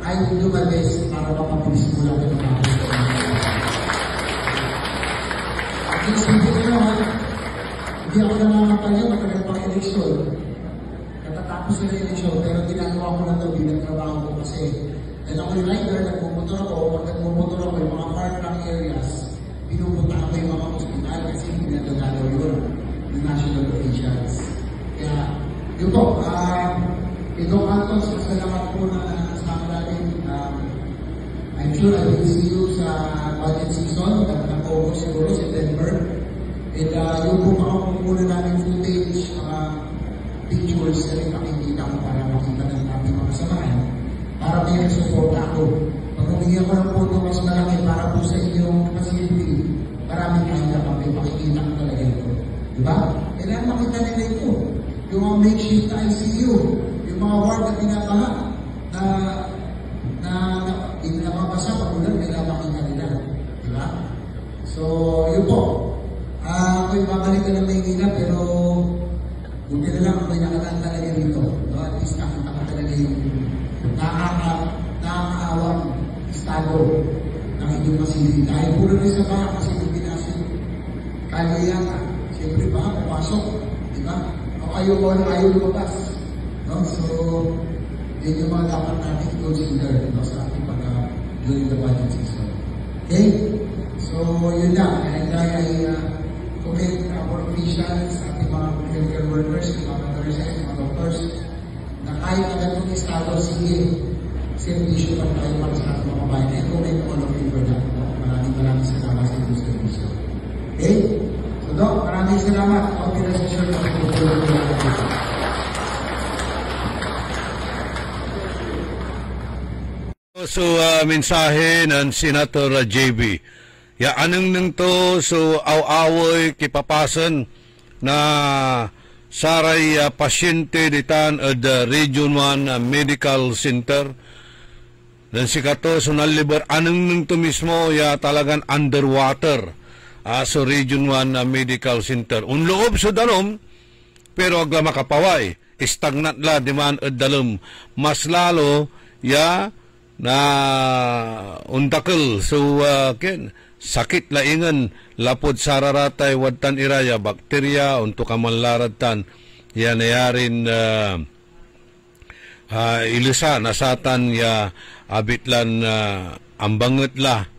I will do my best para mapabilis mo lang ito mga hospital. At least, hindi ako nangangampanya matagal pang eleksyon. Katatapos na eleksyon, pero ginagawa ko na ito bilang trabaho ko kasi And ako'y rider, nagmumotor ako. Pag nagmumotor ako, yung mga far-flung areas, pinupunta ko yung mga hospital kasi hindi na gagalaw yun ng national officials. Kaya, yun po, itong Anton, salamat po na kasama natin. I'm sure I will see you sa budget season, nag-over siguro sa Denver. And yung po makakumuna namin footage, mga pictures na rin makikita ko para makita ng natin mga kasamahan. Para may support ako. Pag humingi ako ng photo mas malaki para po sa inyong facility, maraming kaya kami makikita ko talaga ito. Diba? Kailangan makita nila ito. Yung mga makeshift ICU, yung mga ward na pinapaha, na hindi na mabasa pag ulan, kailangan makita nila. Diba? So, yun po. Ako'y babalik ka ng Maynila, pero buti na lang may nakataan talaga dito. No? At least nakita ka talaga yung nakakaawang estado ng inyong masilid. Dahil puro rin sa baka kasi yung pinasin. Kaya yan, siyempre baka papasok. Diba? O ayaw lumabas. No? So, yun yung mga dapat natin consider sa ating during the budget season. Okay? So, yun lang. And I commend our officials, ating mga healthcare workers, mga nurses, mga doctors, na kahit na ganitong estado, sige, servisyo pa tayo para sa ating mga bayan. I commend all of you for that. Maraming salamat sa inyong servisyo. Okay? So, Doc, maraming salamat. Okay na session na
So, mensahe ng Senator JB. Ya, anong nang to, so, aw-awoy kipapasan na saray pasyente ditan at Region 1 Medical Center. Dan si kato, so naliber, anong nang to mismo, ya talagang underwater so Region 1 Medical Center. Unloob so danom, pero agla makapaway. Stagnant la, diman at dalam. Mas lalo, ya, na undakil so sakit laingan lapod sararatay wadtan iraya bakterya untuk kamanlaratan ya nayarin ilisa nasatan ya abitlan ambanget la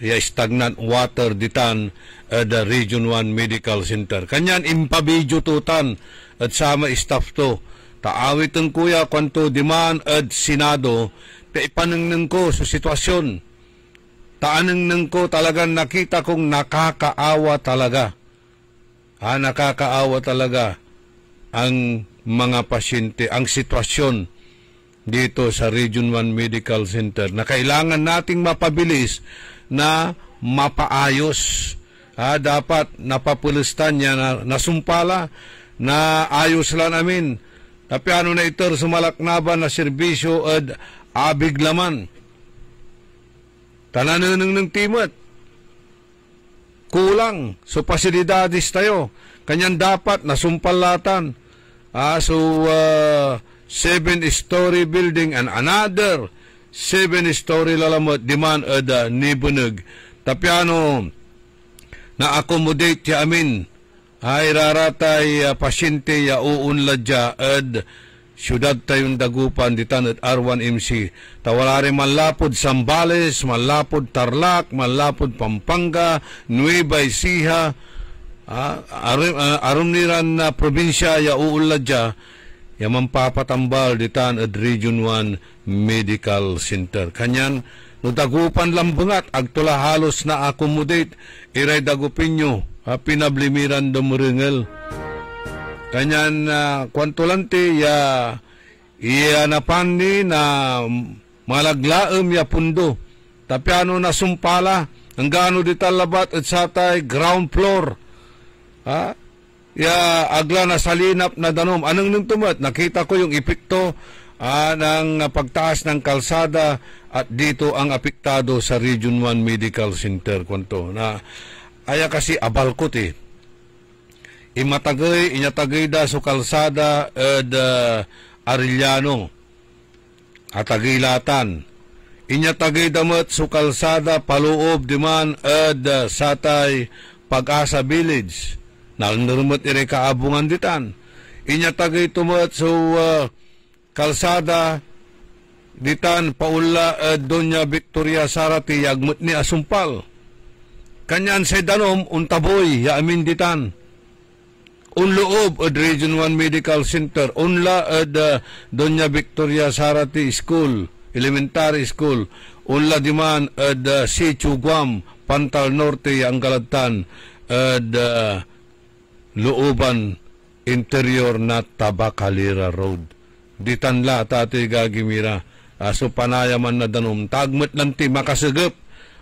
ya stagnant water ditan the Region 1 Medical Center kanyan impabidyo tutan at sama staff to taawit ng kuya kwanto diman at Senado ipanang ko sa sitwasyon. Taanang ko talagang nakita kong nakakaawa talaga. Nakakaawa talaga ang mga pasyente, ang sitwasyon dito sa Region 1 Medical Center na kailangan nating mapabilis na mapaayos. Dapat napapulistan niya na nasumpala na ayos lang namin. Tapi ano na ito sumalaknaban na serbisyo at abig laman. Tanan ng timat. Kulang. So, pasilidadis tayo. Kanyan dapat nasumpalatan. 7-story building and another 7-story lalamot demand at nibunag. Tapiano na-accommodate ya amin. Ay raratay pasyente ya uunladya at siyudad tayong dagupan ditan at R1MC. Tawalari malapod Sambales, malapod Tarlac, malapod Pampanga, Nueva Ecija, arum niran na probinsya ya uuladya, ya mampapatambal ditan at Region 1 Medical Center. Kanyan, no dagupan lambangat, agtula halos na accommodate, iray dagupinyo, pinablimiran dumurengel. Kanyan kwantulanti ya napandi na malaglaem ya pundo. Tapi ano nasumpala ang gano di talabat at satay ground floor. Ya agla na salinap na danom. Anong nung tumat? Nakita ko yung epekto ng pagtaas ng kalsada at dito ang apektado sa Region 1 Medical Center kwanto. Na aya kasi abalkot inyatagay da so kalsada ed Arellano at Agilatan. Inyatagay damat so kalsada paloob diman ed satay Pag-asa Village. Nalnurumot ire kaabungan ditan. Inyatagay tumat so kalsada ditan paula Doña Victoria Sarati yagmut ni asumpal. Kanyan sa danom untaboy ya amin ditan. Unloob at Region 1 Medical Center, unla at Doña Victoria Sarati School, Elementary School, unla diman at si Chugwam, Pantal Norte, ang Galatan, at looban interior na Tabacalera Road. Ditanla tati gagimira, so panayaman na danom, tagmet lanti makasagap,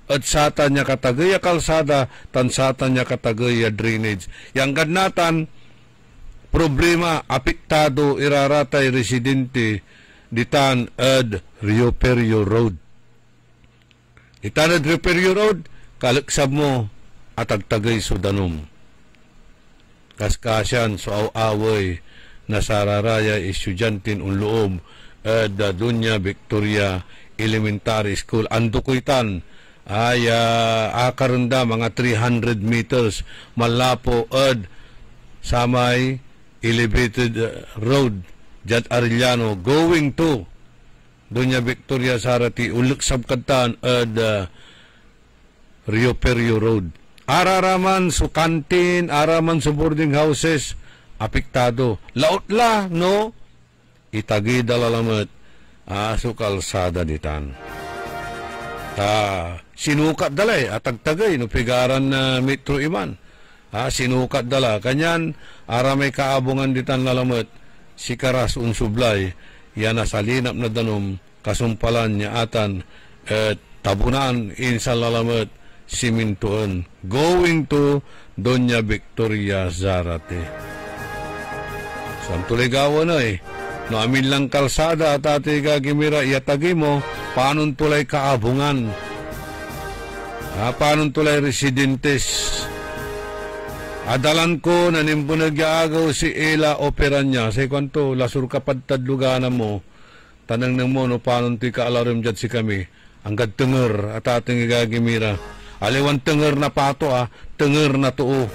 at sata niya katagaya kalsada, tansata niya katagaya drainage. Yang gadnatan, problema, apektado, iraratay, residente, ditan ad Rio Perio Road. Ditan ad Rio Perio Road, kalaksab mo, atagtagay sudanom. Kaskasyan, so away, nasararaya, estudyantin, unloob, ad Doña Victoria Elementary School. Andukuitan, ay akarunda, mga 300 meters, malapo, ad samay, elevated road, Jat Arellano, going to Doña Victoria Sarati, uluk sabkatan at Rio Perio Road. Araraman sa kantin, araman sa boarding houses, apektado. Lautla, no? Itagi dalalamat, so kalsada ditan. Sinukat dalay, atagtagay, no pigaran na Metro Iman. Sinukat dala. Kanyan, aramay kaabungan ditan lalamat, si Karas unsublay, yan sa linap na danom, kasumpalan niya atan, tabunan insa lalamat, simintuan, going to Doña Victoria Zarate. Santuligawa na no amin lang kalsada at ati gagimira, iatagi mo, paano tulay kaabungan? Paano tulay residentes? Adalan ko na nimbunagyaagaw si Ela Operanya. Say kwanto, lasur kapad tadluganan mo. Tanang nang mo, no, paano ti kaalarim dyan si kami. Anggad tenger at ating igagimira. Aliwan tenger na pato, tenger na tuo.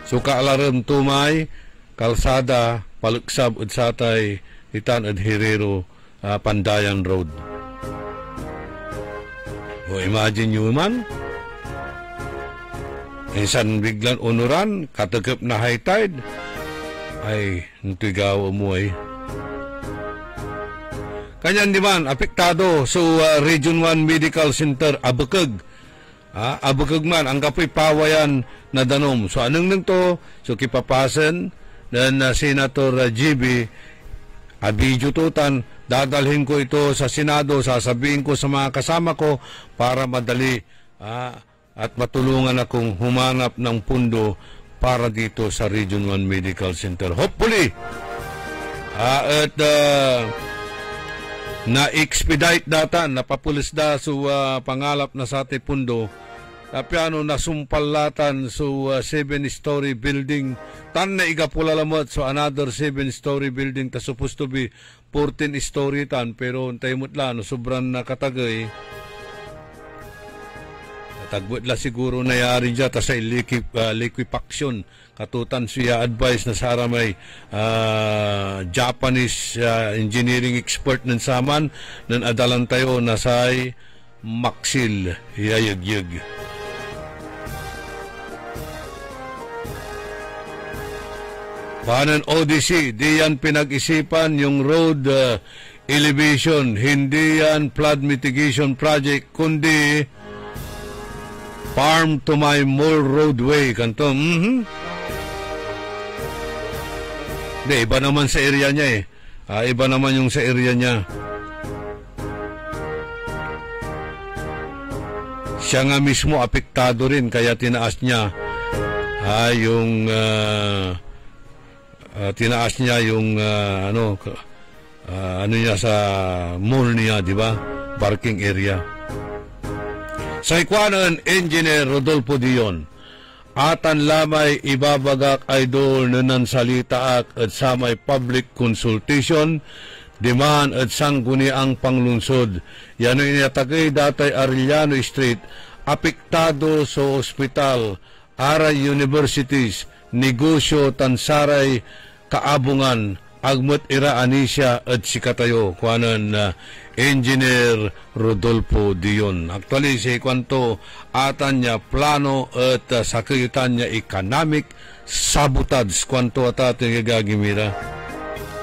So kaalarim tumay, kalsada, paluksab at satay, itan at Herero, Pandayan Road. O imagine nyo man, insan biglan unuran, katagap na high tide, ay, ntigaw mo ay. Kanyan di man, apektado so Region 1 Medical Center, Abukag. Abukag man, ang kapoy pawayan na danom. So anong nang to, so kipapasan, dan Senator GB, abidyo tutan, dadalhin ko ito sa Senado, sasabihin ko sa mga kasama ko, para madali, at matulungan akong humanap ng pundo para dito sa Region 1 Medical Center. Hopefully, at na-expedite data, napapulis da so pangalap na sa ati pundo, piano nasumpalatan so 7-story building, tan na igapulalamot so another 7-story building, ta supposed to be 14-story tan, pero taymot lang, no, sobrang nakatagay. Tagwet la siguro na yari dyan, ta sa liquefaction, katutan siya advice na sa aramay Japanese engineering expert ng saman, ng adalan tayo na say Maxil Yayagyag. Panan Odyssey, di yan pinag-isipan yung road elevation, hindi yan flood mitigation project, kundi Farm to my more roadway. Kanto, Di, iba naman sa area niya iba naman yung sa area niya. Siya nga mismo apektado rin, kaya tinaas niya yung tinaas niya yung ano niya sa mall niya, di ba? Parking area. Sa ikwanan, Engineer Rodolfo Dion, atan lamay ibabagak idol nanan salitaak at samay public consultation, diman at sangguni ang panglunsod. Yan ang inatagay datay Arellano Street, apektado sa ospital, Aray Universities, negosyo, tansaray, kaabungan, agmot ira anisya at sikatayo kuanan Engineer Rodolfo Dion. Actually, si kwanto atan niya plano at sakayutan niya economic sabotage kwanto atatong gagimira.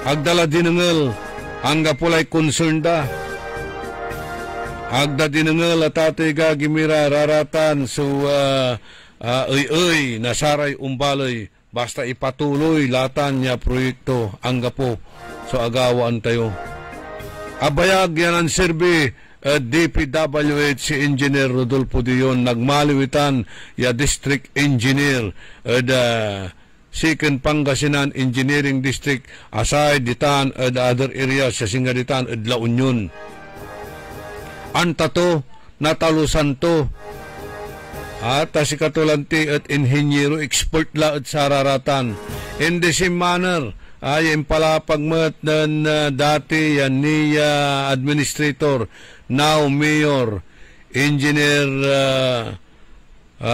Agdala dinengel, angga pulay concerned da. Agda dinengel atatong gagimira raratan so nasaray umbalay basta ipatuloy latan niya proyekto angga po so agawaan tayo. Abayag yan ang serbi DPWH si Engineer Rodolfo Dion nagmaliwitan ya District Engineer Second Pangasinan Engineering District aside ditan other areas sa Singaditan La Union. Anta to natalusan to at si katulanti at inhenyero expert la at sararatan in the same manner ay impalapagmat ng dati yan ni administrator now mayor engineer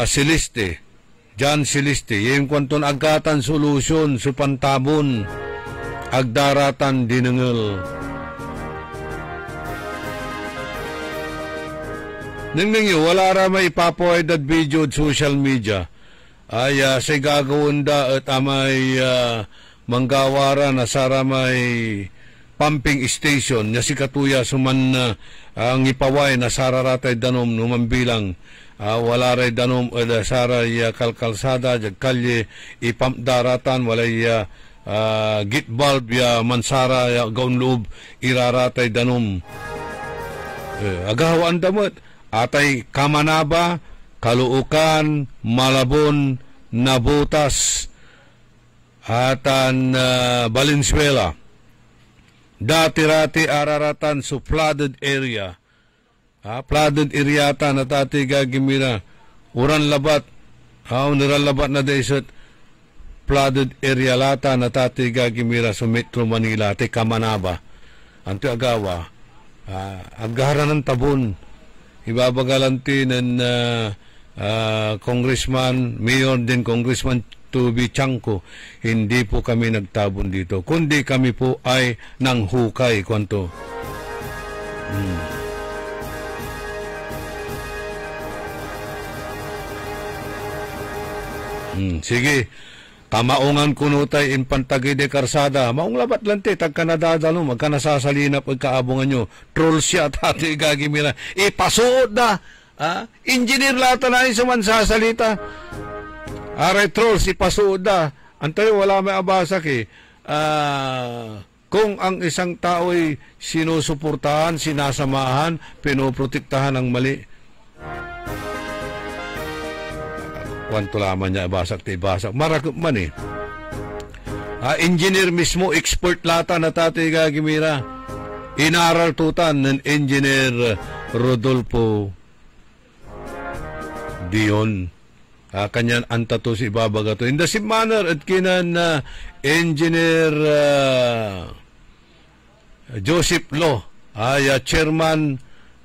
Celeste John Celeste yung kwanton agatan solusyon supantabon agdaratan dinengel. Ningning wala ra may ipapoy dat video at social media. Ay say gagawin da at amay manggawara na sara may pumping station. Nya si katuya suman ang ipaway na sara ratay danom numambilang. Wala ray danom sara kalkalsada jag kalye ipump daratan walay git bulb ya mansara ya gaun loob iraratay danom. Agawan damot. Atay Kamanaba, Kaluukan, Malabon, Nabutas, atan Valenzuela. Dati-rati araratan so flooded area. Flooded area ta na tati gagimira. Uran labat, uniran labat na daisot flooded area lata na tati gagimira sa Metro Manila, ati Kamanaba. Anto agawa, agaran ng tabon. Ibabagalanti ng congressman, mayor din congressman Tubi Chanko, hindi po kami nagtabon dito, kundi kami po ay nanghukay kwanto. Sige, tamaungan kunutay impantagi de karsada. Maong labat lang te, tagka nadadalo, magka nasasalinap pagkaabungan nyo. Troll siya, tati gagimira. Ipasuod na. Engineer lata na yung sumansasalita. Aray trolls, ipasuod na. Antay, wala may abasak eh. Kung ang isang tao'y sinusuportahan, sinasamahan, pinoprotektahan ng mali. Kwanto laman niya ibasak ti ibasak. Marakot man eh. Engineer mismo, expert lata na tatay gagimira. Inaral tutan ng Engineer Rodolfo Dion. Kanyan antato si ibabaga to. In the same manner, at kinan Engineer Joseph Lo, chairman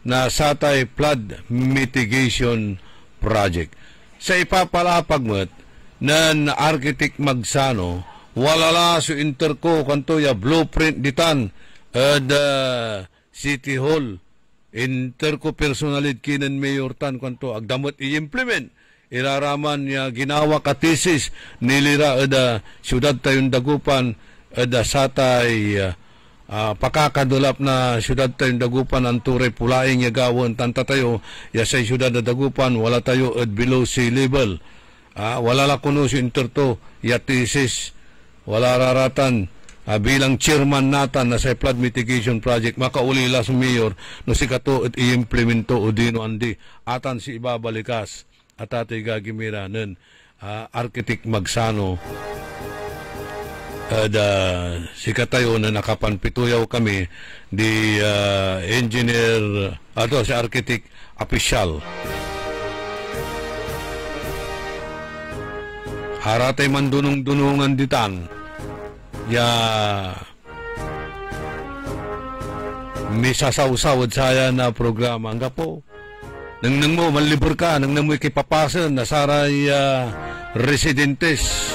na Satay Flood Mitigation Project. Sa ipapalapagmat ng architect Magsano, walala su interko kanto ya blueprint ditan at City Hall. Interko personalid kinan mayor tan kanto agdamot i-implement. Iraraman niya ginawa katisis nilira at siyudad tayong dagupan at Satay pakakadulap na siyudad tayong dagupan ang turay pulaing yagawon tanta tayo yasay siyudad na dagupan wala tayo at below sea level wala la kuno si interto yatisis wala raratan bilang chairman natan na sa flood mitigation project makaulila sa mayor no si kato at i-implemento o dino andi atan si ibabalikas at atay gagimira ng architect Magsano. Si katayo na nakapanpituyaw kami di engineer si architect official haratay man dunong-dunungan ditan ya misasawsawad saya na programa nga po nang mo malibur ka nang mo ikipapasan na saray residentes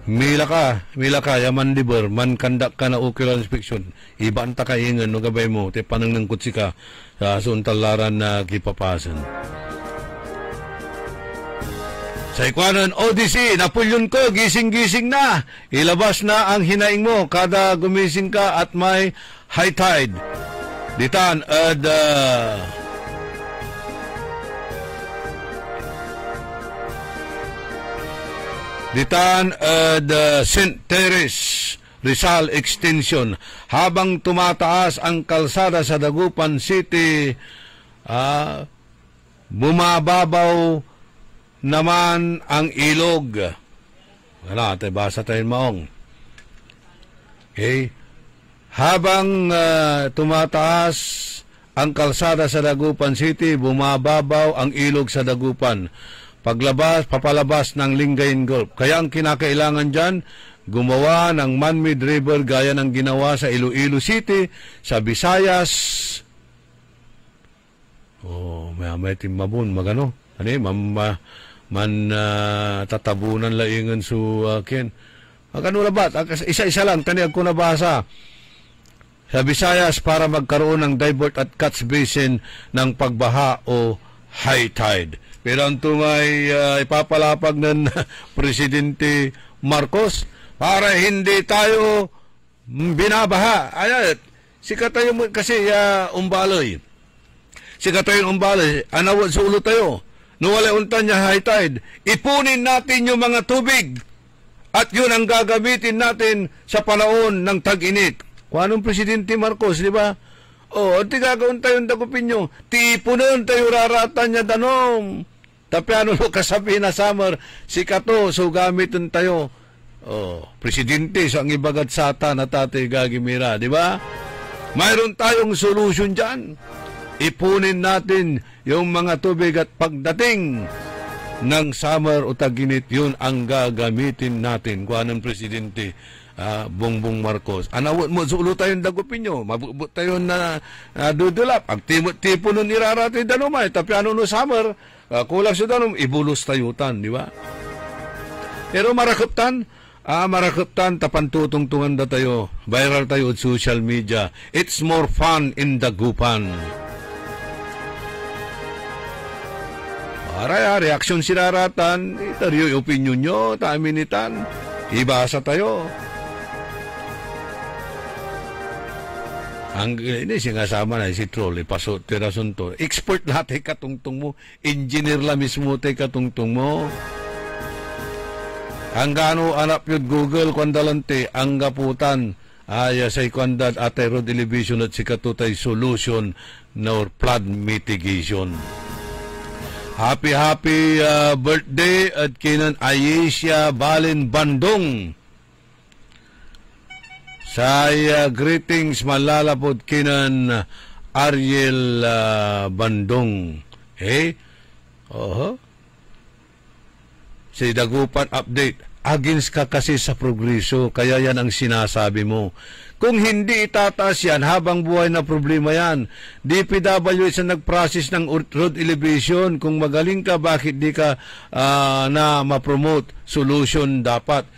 Mila ka, yaman liber, man kandak ka na ocular inspection, iba ang takaingan, no gabay mo, te panang nangkutsi ka sa suntalaran na kipapasan. Sa ikwanan, Odyssey, napulyon ko, gising-gising na, ilabas na ang hinaing mo, kada gumising ka at may high tide. Ditan, St. Teres Rizal Extension habang tumataas ang kalsada sa Dagupan City, bumababaw naman ang ilog. Wala, basa tayo maong. Okay? Habang tumataas ang kalsada sa Dagupan City, bumababaw ang ilog sa Dagupan. Papalabas ng Lingayen Gulf. Kaya ang kinakailangan dyan, gumawa ng man-made river gaya ng ginawa sa Iloilo City, sa Visayas. May timbabon, magano. Tatabunan laingan su akin. Magano labat? Isa-isa lang, taniag ko nabasa. Sa Visayas para magkaroon ng divert at catch basin ng pagbaha o high tide. Pero ang tumay ipapalapag ng Presidente Marcos para hindi tayo binabaha. Ayan, sikat tayo kasi umbaloy. Sikat tayo umbaloy. Anawad sa ulo tayo. Nuwala untan niya high tide. Ipunin natin yung mga tubig. At yun ang gagamitin natin sa panahon ng tag-init. Kung anong Presidente Marcos, di ba? At gagawin tayo ng Dagupan nyo. Tipunan tayo raratan niya danom. Tapi ano no kasabi na summer, sikato, so gamitin tayo. Presidente, so ang ibagat sata na tatay gagimira, di ba? Mayroon tayong solution dyan. Ipunin natin yung mga tubig at pagdating ng summer o tag-init, yun ang gagamitin natin. Kung anong Presidente Bongbong Marcos. Anawot mo, sulo tayong Dagupan nyo. Mabubot tayo na dudulap. Ang tipo nun iraratin danumay. Tapi ano no summer, kulang sa danom, ibulos tayutan, di ba? Pero marakaptan, tapantutungtungan da tayo. Viral tayo at social media. It's more fun in Dagupan. Para reaksyon sinaratan, itaryo yung opinion nyo, taminitan, ibasa tayo. Ang ini singasama na si Troll, paso tirason to. Expert lahat katungtong mo, engineer la mismo tay katungtong mo. Ang gano anap yun Google kwandalante ang gaputan ay sa ikwandad atay road elevation at sikatutay solution nor flood mitigation. Happy birthday at kinan Ayesha Balen Bandong. Saya greetings malalapod kinan Ariel Bandong. Si Dagupan update. Against ka kasi sa progreso, kaya yan ang sinasabi mo. Kung hindi itataas yan, habang buhay na problema yan. DPWH ang nag-process ng road elevation. Kung magaling ka, bakit di ka na ma-promote? Solution dapat.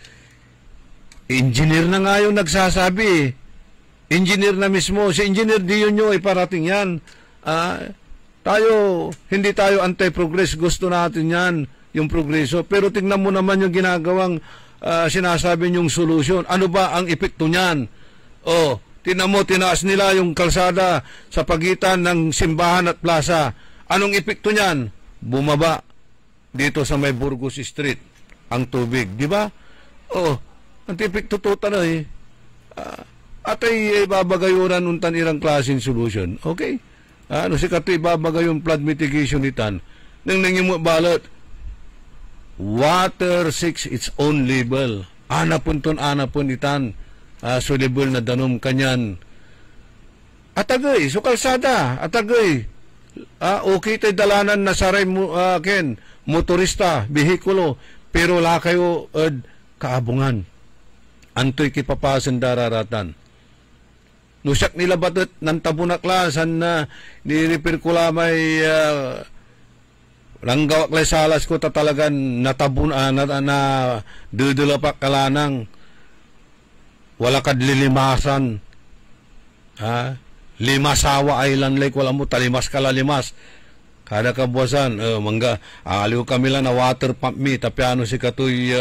Engineer na nga yung nagsasabi. Engineer na mismo. Si engineer di yun yung iparating yan. Hindi tayo anti-progress. Gusto natin yan, yung progreso. Pero tingnan mo naman yung ginagawang sinasabi yung solution. Ano ba ang epekto niyan? Tingnan mo, tinaas nila yung kalsada sa pagitan ng simbahan at plaza. Anong epekto niyan? Bumaba dito sa may Burgos Street ang tubig. Di ba? Ang tipik tututan na atay babagayuran untan irang klaseng solution. Okay? Si kato ibabagayon flood mitigation itan. Nang nangyimo balot, water seeks its own label. Anapon itan. Sulibol na danom kanyan. Atagay, so kalsada. Atagay. Okay tayo dalanan na saray motorista, bihikulo. Pero la kayo kaabungan. Antoy kipapasan dararatan. Nusak nila batot ng tabunaklasan na niripir ko lamay Langgawak lay salas ko ta talagan natabun na dudulapak kalanang wala kad lilimasan. Ha? Limasawa island lake wala mo talimas kala limas. Kada kabuasan mangga aliw kami lang na water pump mi tapi ano si katoy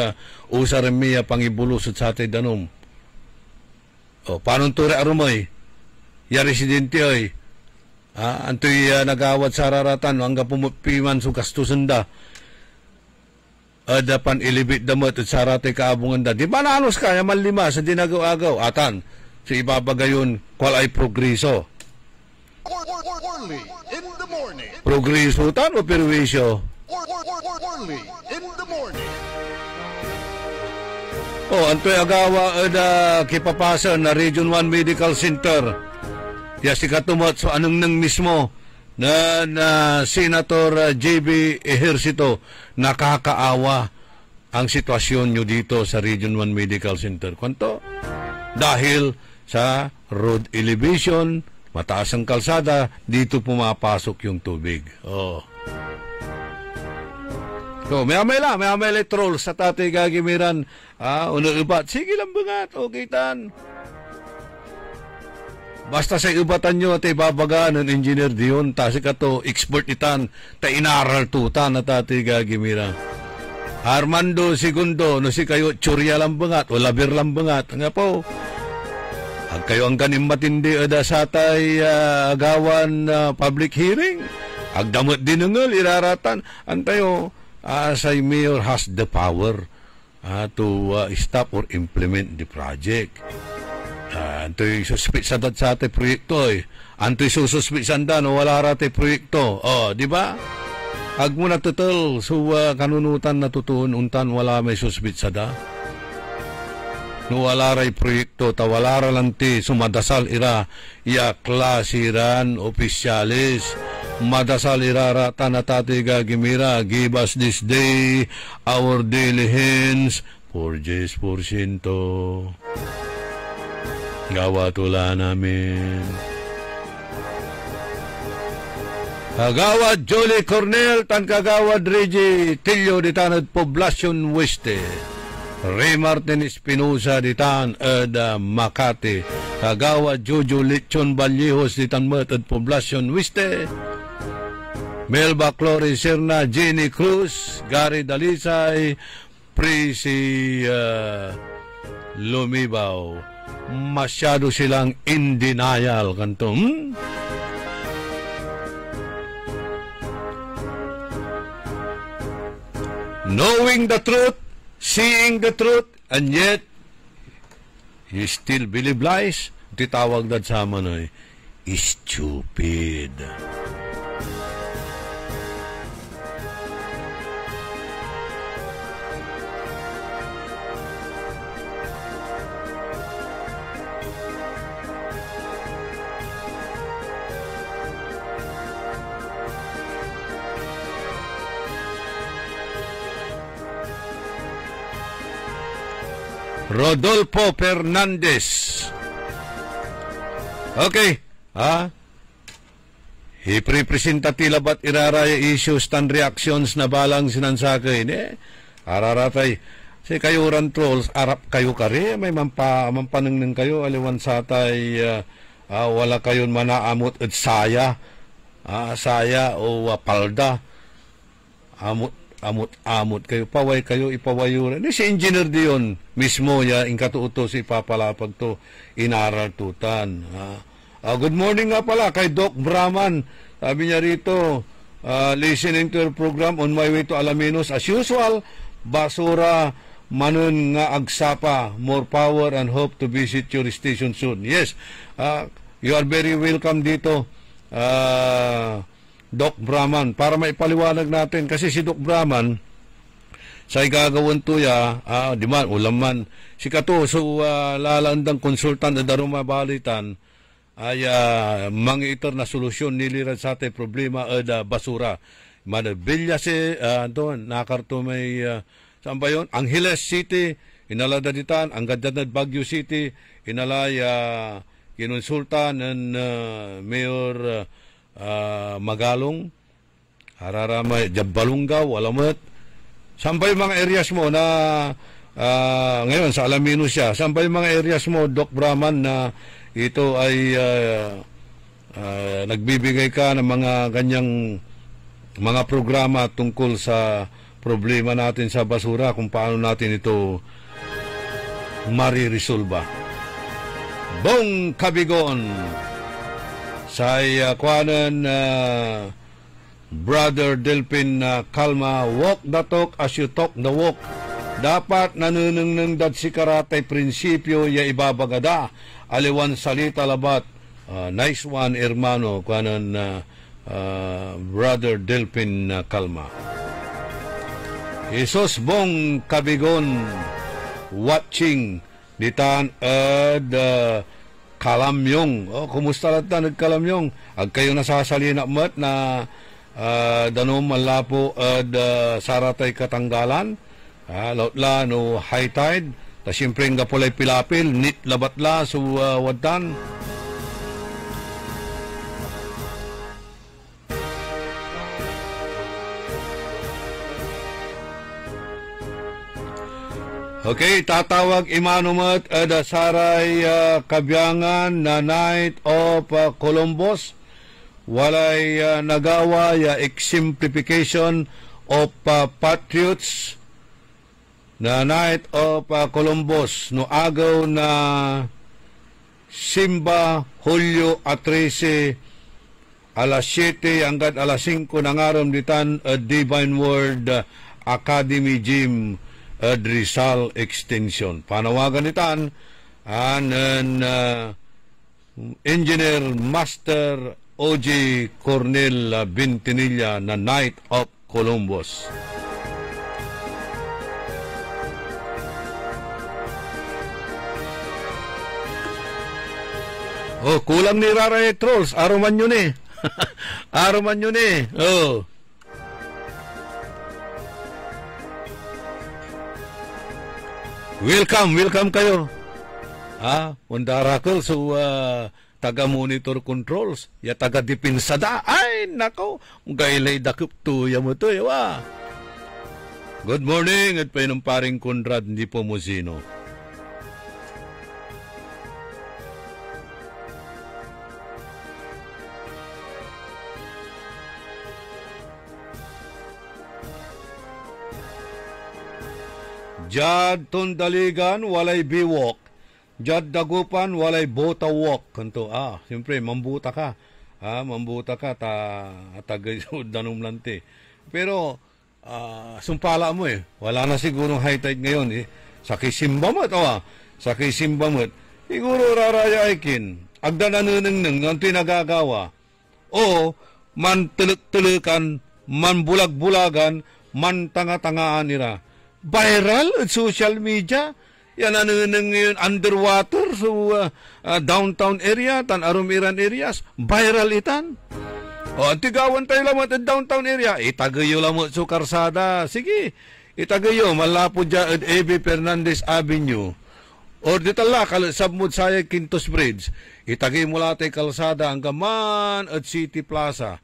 usar mi pangibulusot sa atay danom. Paano ture arumay? Ya residente ay antoy nagawat sa raratan hangga pumupiman so gastusan da. Dapan ilibit damot at sarate kaabungan da. Di ba nanos kaya malima sa dinagaw-agaw? Atan, si ibabagayon kwal ay progreso.
Early in the morning.
Progreso tan o perwisyo?
Early in the morning.
Antoy agawa da kipapasa na Region 1 Medical Center. Ya si katumot so anong nang mismo na Senator JB Ejercito nakakaawa ang sitwasyon nyo dito sa Region 1 Medical Center. Kwanto? Dahil sa road elevation, mataas ang kalsada, dito pumapasok yung tubig. So, may-amay trolls sa tatay gagimiran. Ibat, sige lang bangat, okay tan. Basta sa ibatan nyo at ibabagaan ng engineer diyon, tasi ka to, expert itan, ta inaral tutan na tatay gagimiran. Armando Segundo, no si kayo, tsurya lang bangat, o labir lang bangat. Nga po, ag kayo ang ganim matindi ada sa tay agawan public hearing. Ag damot dinungol, iraratan. Antayo, say mayor has the power to stop or implement the project. Antoy suspit sa tay proyekto eh. Antoy sususpit sanda no wala rate proyekto. Di ba? Ag mo natutul so kanunutan natutuon untan wala may suspit sada. No wala ray proyekto ta wala ra lanti sumadasal ira ya klasiran opisyalis madasal ira ra tanatati gagimira give us this day our daily hens for just %. Gawa tula namin. Kagawad Jolie Cornel, tan Kagawad Reggie Tillo di tanad Poblacion Weste. Ray Martin Espinosa di tan Makati. Kagawad Jojo Lechon Baljehos di tan Matad Poblacion Weste. Melba Clores Serna, Jenny Cruz, Gary Dalisay, Prisi Lumibaw. Masyado silang in denial kanto. Knowing the truth, seeing the truth, and yet you still believe lies, titawag dad sa manoy, stupid. Rodolfo Fernandez. Okay. Iprepresenta tila ba't iraraya issues tan reactions na balang sinansakay. Araratay. Si kayo ran trolls, arap kayo kari. May mampanang kayo. Aliwan sa tay wala kayon manaamot at saya. Saya o palda. Amot kayo, paway kayo, ipawayuran. Si engineer diyon mismo ya inkatuuto si papalapag to inaral tutan. Good morning nga pala kay Doc Brahman. Sabi niya rito, listening to your program on my way to Alaminos. As usual, basura manon nga agsapa. More power and hope to visit your station soon. Yes, you are very welcome dito. Doc Brahman, para maipaliwanag natin kasi si Doc Brahman sa igagawan to ya, di man ulam man si kato so lalandang konsultan na daruma balitan ay mangiiter na solusyon nilirad sa ating problema ada basura manabilya si doon nakarto may saan ba yun? Angeles City inaladaditan ang Gadadad Baguio City inalay kinonsultan ng Mayor Magalong Araramay, Jabalungaw, Alamat. Saan ba yung mga areas mo na ngayon sa Alaminos siya? Saan ba yung mga areas mo, Doc Brahman, na ito ay nagbibigay ka ng mga ganyang mga programa tungkol sa problema natin sa basura, kung paano natin ito mariresolba? Bong Kabigon sa kuanan Brother Delpin Kalma, walk the talk as you talk the walk. Dapat nanunungnang dad si karatay prinsipyo ya ibabagada. Aliwan salita labat. Nice one, hermano. Kuanan Brother Delpin Kalma. Isos Bong Kabigon watching ditan ad Kalamyong. Kumusta lang ta nagkalamyong? Ag kayo nasasalina mat na danom malapo ad saratay katanggalan. Lautla no high tide. Ta siyempre nga pulay pilapil. Nit labatla so wadan. Okay, tatawag imanumat ada saray kabyangan na Night of Columbus. Walay nagawa ya exemplification of Patriots na Night of Columbus no agaw na Simba Hulyo 13 alas 7 hanggang alas 5 ng araw ditan Divine Word Academy Gym Rizal Extension. Panawagan nitan an Engineer Master O.J. Cornel Bintinilla na Night of Columbus. Oh, kulang ni Raray Trolls. Aruman yun eh. Aruman yun eh. Oh. Welcome kayo. Undarakal so taga-monitor controls, ya taga-depinsada. Ay, nako, gailay dakip to, mo to, yawa. Good morning, at pa ng paring Conrad, hindi po Musino. Jad Tundaligan, walay biwok. Jad Dagupan, walay bota walk. Kanto, siyempre, mambuta ka. Mambuta ka, tagaysod danom lante. Pero, sumpala mo eh. Wala na sigurong high tide ngayon eh. Sa kisimbamat, sa kisimbamat. Siguro raraya ikin. Agda nanunang ang tinagagawa. O, man tuluk-tulukan, man bulag-bulagan, man tanga-tangaan nila. Viral at social media. Yan ano ngayon underwater so downtown area, arumiran areas. Viral itan. O, tigawan tayo lamot at downtown area. Itagayo lamot so karsada. Sige, itagayo. Malapo dyan at A.B. Fernandez Avenue. Or ditala, sabmud saya Quintos Bridge. Itagayo mo lahat ay kalsada ang gaman at City Plaza.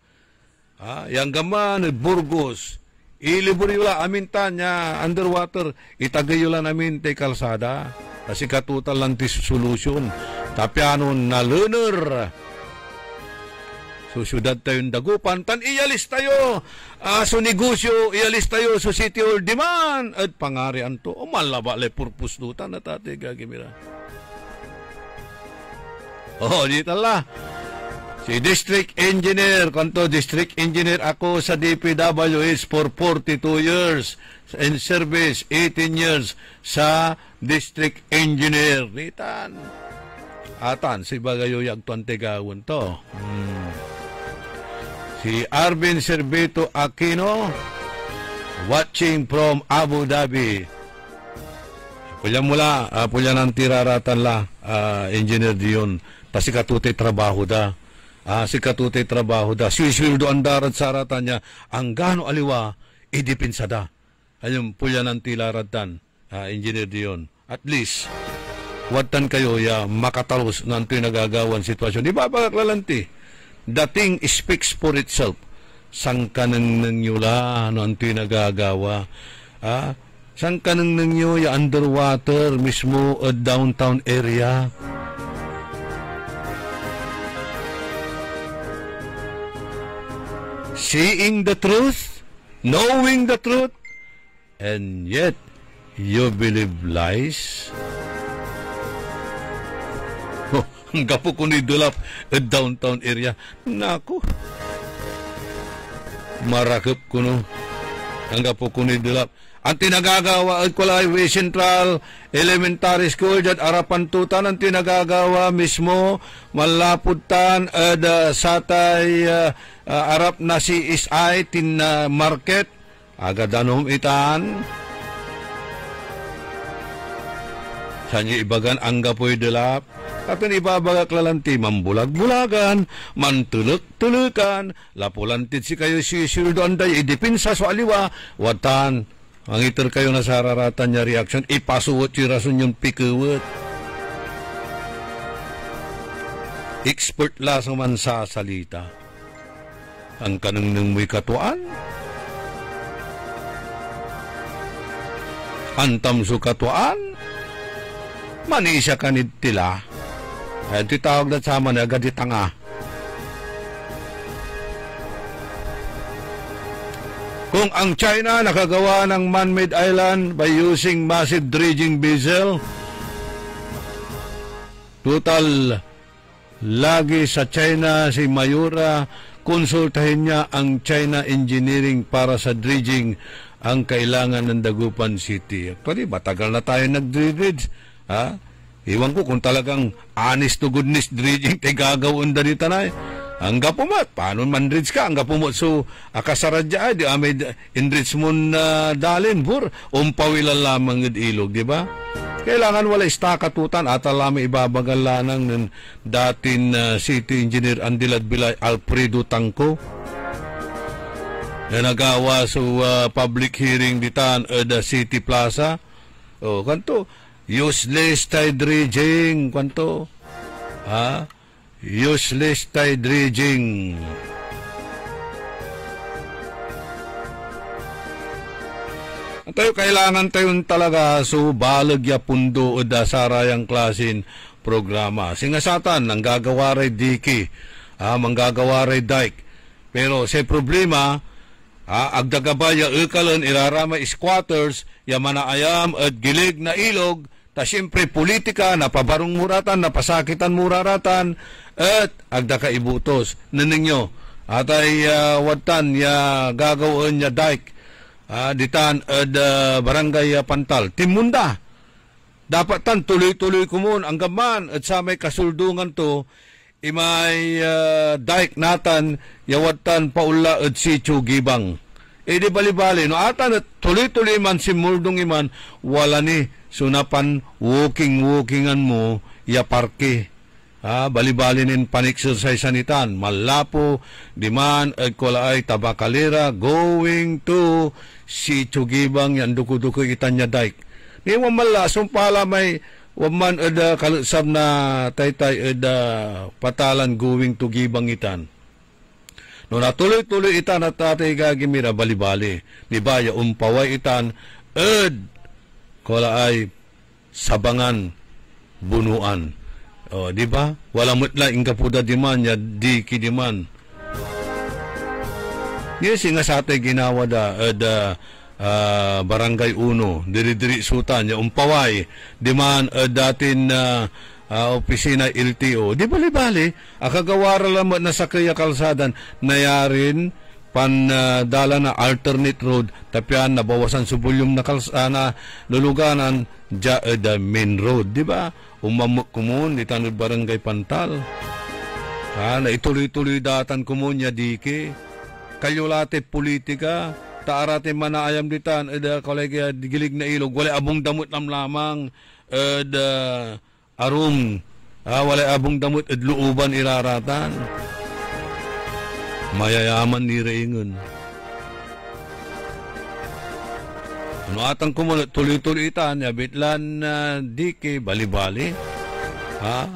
Yang gaman at Burgos. Iliburiula amintan niya underwater. Itagayula namin tay kalsada. Kasi katutal lang ti solution. Tapyanon na lunar. So syudad tayong Dagupan. Tan iyalis tayo. So negosyo iyalis tayo. So city hall demand. At pangarian to. O malaba le purpose dutan na tate gagimira. Di tala. Si District Engineer, kanto District Engineer ako sa DPWH for 42 years. In service, 18 years sa District Engineer. Nitan. Atan, si Bagayo Yagtuan Tegawon to. Si Arvin Cerveto Aquino, watching from Abu Dhabi. Pulyan mula, pulyan ang tiraratan la, Engineer Dion. Kasi katutay trabaho da. Si katutay trabaho da. Swiswildo ang darat sa aratan niya. Ang gano aliwa, idipinsada. Ayun, pulyan ang tilaratan, Engineer Dion. At least, watan kayo ya makatalos ng ito yung nagagawan sitwasyon. Di ba paglalanti? The thing speaks for itself. Sang kanang nangyula, ano ang tinagagawa? Sang kanang nangyo, ya underwater, mismo downtown area. Seeing the truth, knowing the truth, and yet you believe lies. Ang gapo ko ni Dulap, downtown area. Naku. Marakip ko no. Ang gapo ko ni Dulap. Ang tinagagawa at Kulay Central Elementary School at Arapantutan ang tinagagawa mismo malaputan at satay Arap na si Isay tin market agadanom itan sanyo ibagan ang gapoy Dulap. Atin ibabagak lalanti, mambulag-bulagan, mantuluk-tulukan, lapulantid si kayo si Sildo Anday, idipinsa so aliwa, watan, ang iter kayo na sararatan niya reaction, ipasuwat si rason yung pikuwat. Expert lasang man sa salita. Ang kanang nang may katuan, antam so katuan, manisya kanid tila. At titawag na sama na agad itanga. Kung ang China nakagawa ng man-made island by using massive dredging vessel, total lagi sa China si Mayura, konsultahin niya ang China Engineering para sa dredging ang kailangan ng Dagupan City. Actually, matagal na tayo nag-dredge. Iwan ko kung talagang honest to goodness dredging tayo gagawin da dito na ang gapumat, paano man-dredge ka? Ang gapumat, so akasaradya di amay in-dredge mo na dalin, bur, umpawilan lamang ng ilog, di ba? Kailangan wala istakatutan at alam ibabagal lanang ng dating City Engineer Andilad Bilay Alfredo Tangco na nagawa sa public hearing ditan the City Plaza. Kanto, useless tide dredging, kanto? Useless tide dredging. Tayo kailangan tayo talaga balag ya pundo o dasarayang klasin programa. Singasatan, ang gagawaray diki, manggagawaray dike. Pero sa problema, agdagabaya ikalan irarama squatters, ya manaayam at gilig na ilog, ta siyempre politika, napabarong muratan, napasakitan muraratan, at agdaka ibutos. Naninyo, atay watan ya gagawin ya dike, ditan ad barangay Pantal Timunda dapat tan tuloy-tuloy kumun ang gaman at sa may kasuldungan to imay dike natan yawatan paula at si Chugibang di bali-bali no atan at tuloy-tuloy man si muldong iman wala ni sunapan walkingan mo ya parke. Bali-bali nin pan-exercise sanitan, malapo, diman, kulaay, tabakalera, going to si Chugibang, yan duko-duko itan niya daik. Ni wamala, sumpala may, waman kalusab na taytay patalan going to Gibang itan. No natuloy-tuloy itan at tatay gagimira, bali-bali, ni baya umpaway itan, kulaay, sabangan, bunuan. Di ba? Wala mutla ingka puda di man, ya di ki di man. Yes, nga sa atin ginawa barangay uno, diri-diri sutan, ya umpaway, di man datin opisina LTO. Di bali-bali, akagawara lang na sa kaya kalsadan, nayarin, dala na alternate road, tapyan nabawasan subulyong na luluganan, the main road, di ba? Umamuk kumun di tanod barangay Pantal. Na ituloy-tuloy datan kumun ya dike. Kalyolate politika, taarate manaayam ditan kolegya gilig na ilog, wala abong damot lamang arum, wala abong damot luuban iraratan. Mayayaman ni Reingon. Ano atang kumunot tuloy-tuloy itan, yabitlan dike, bali-bali.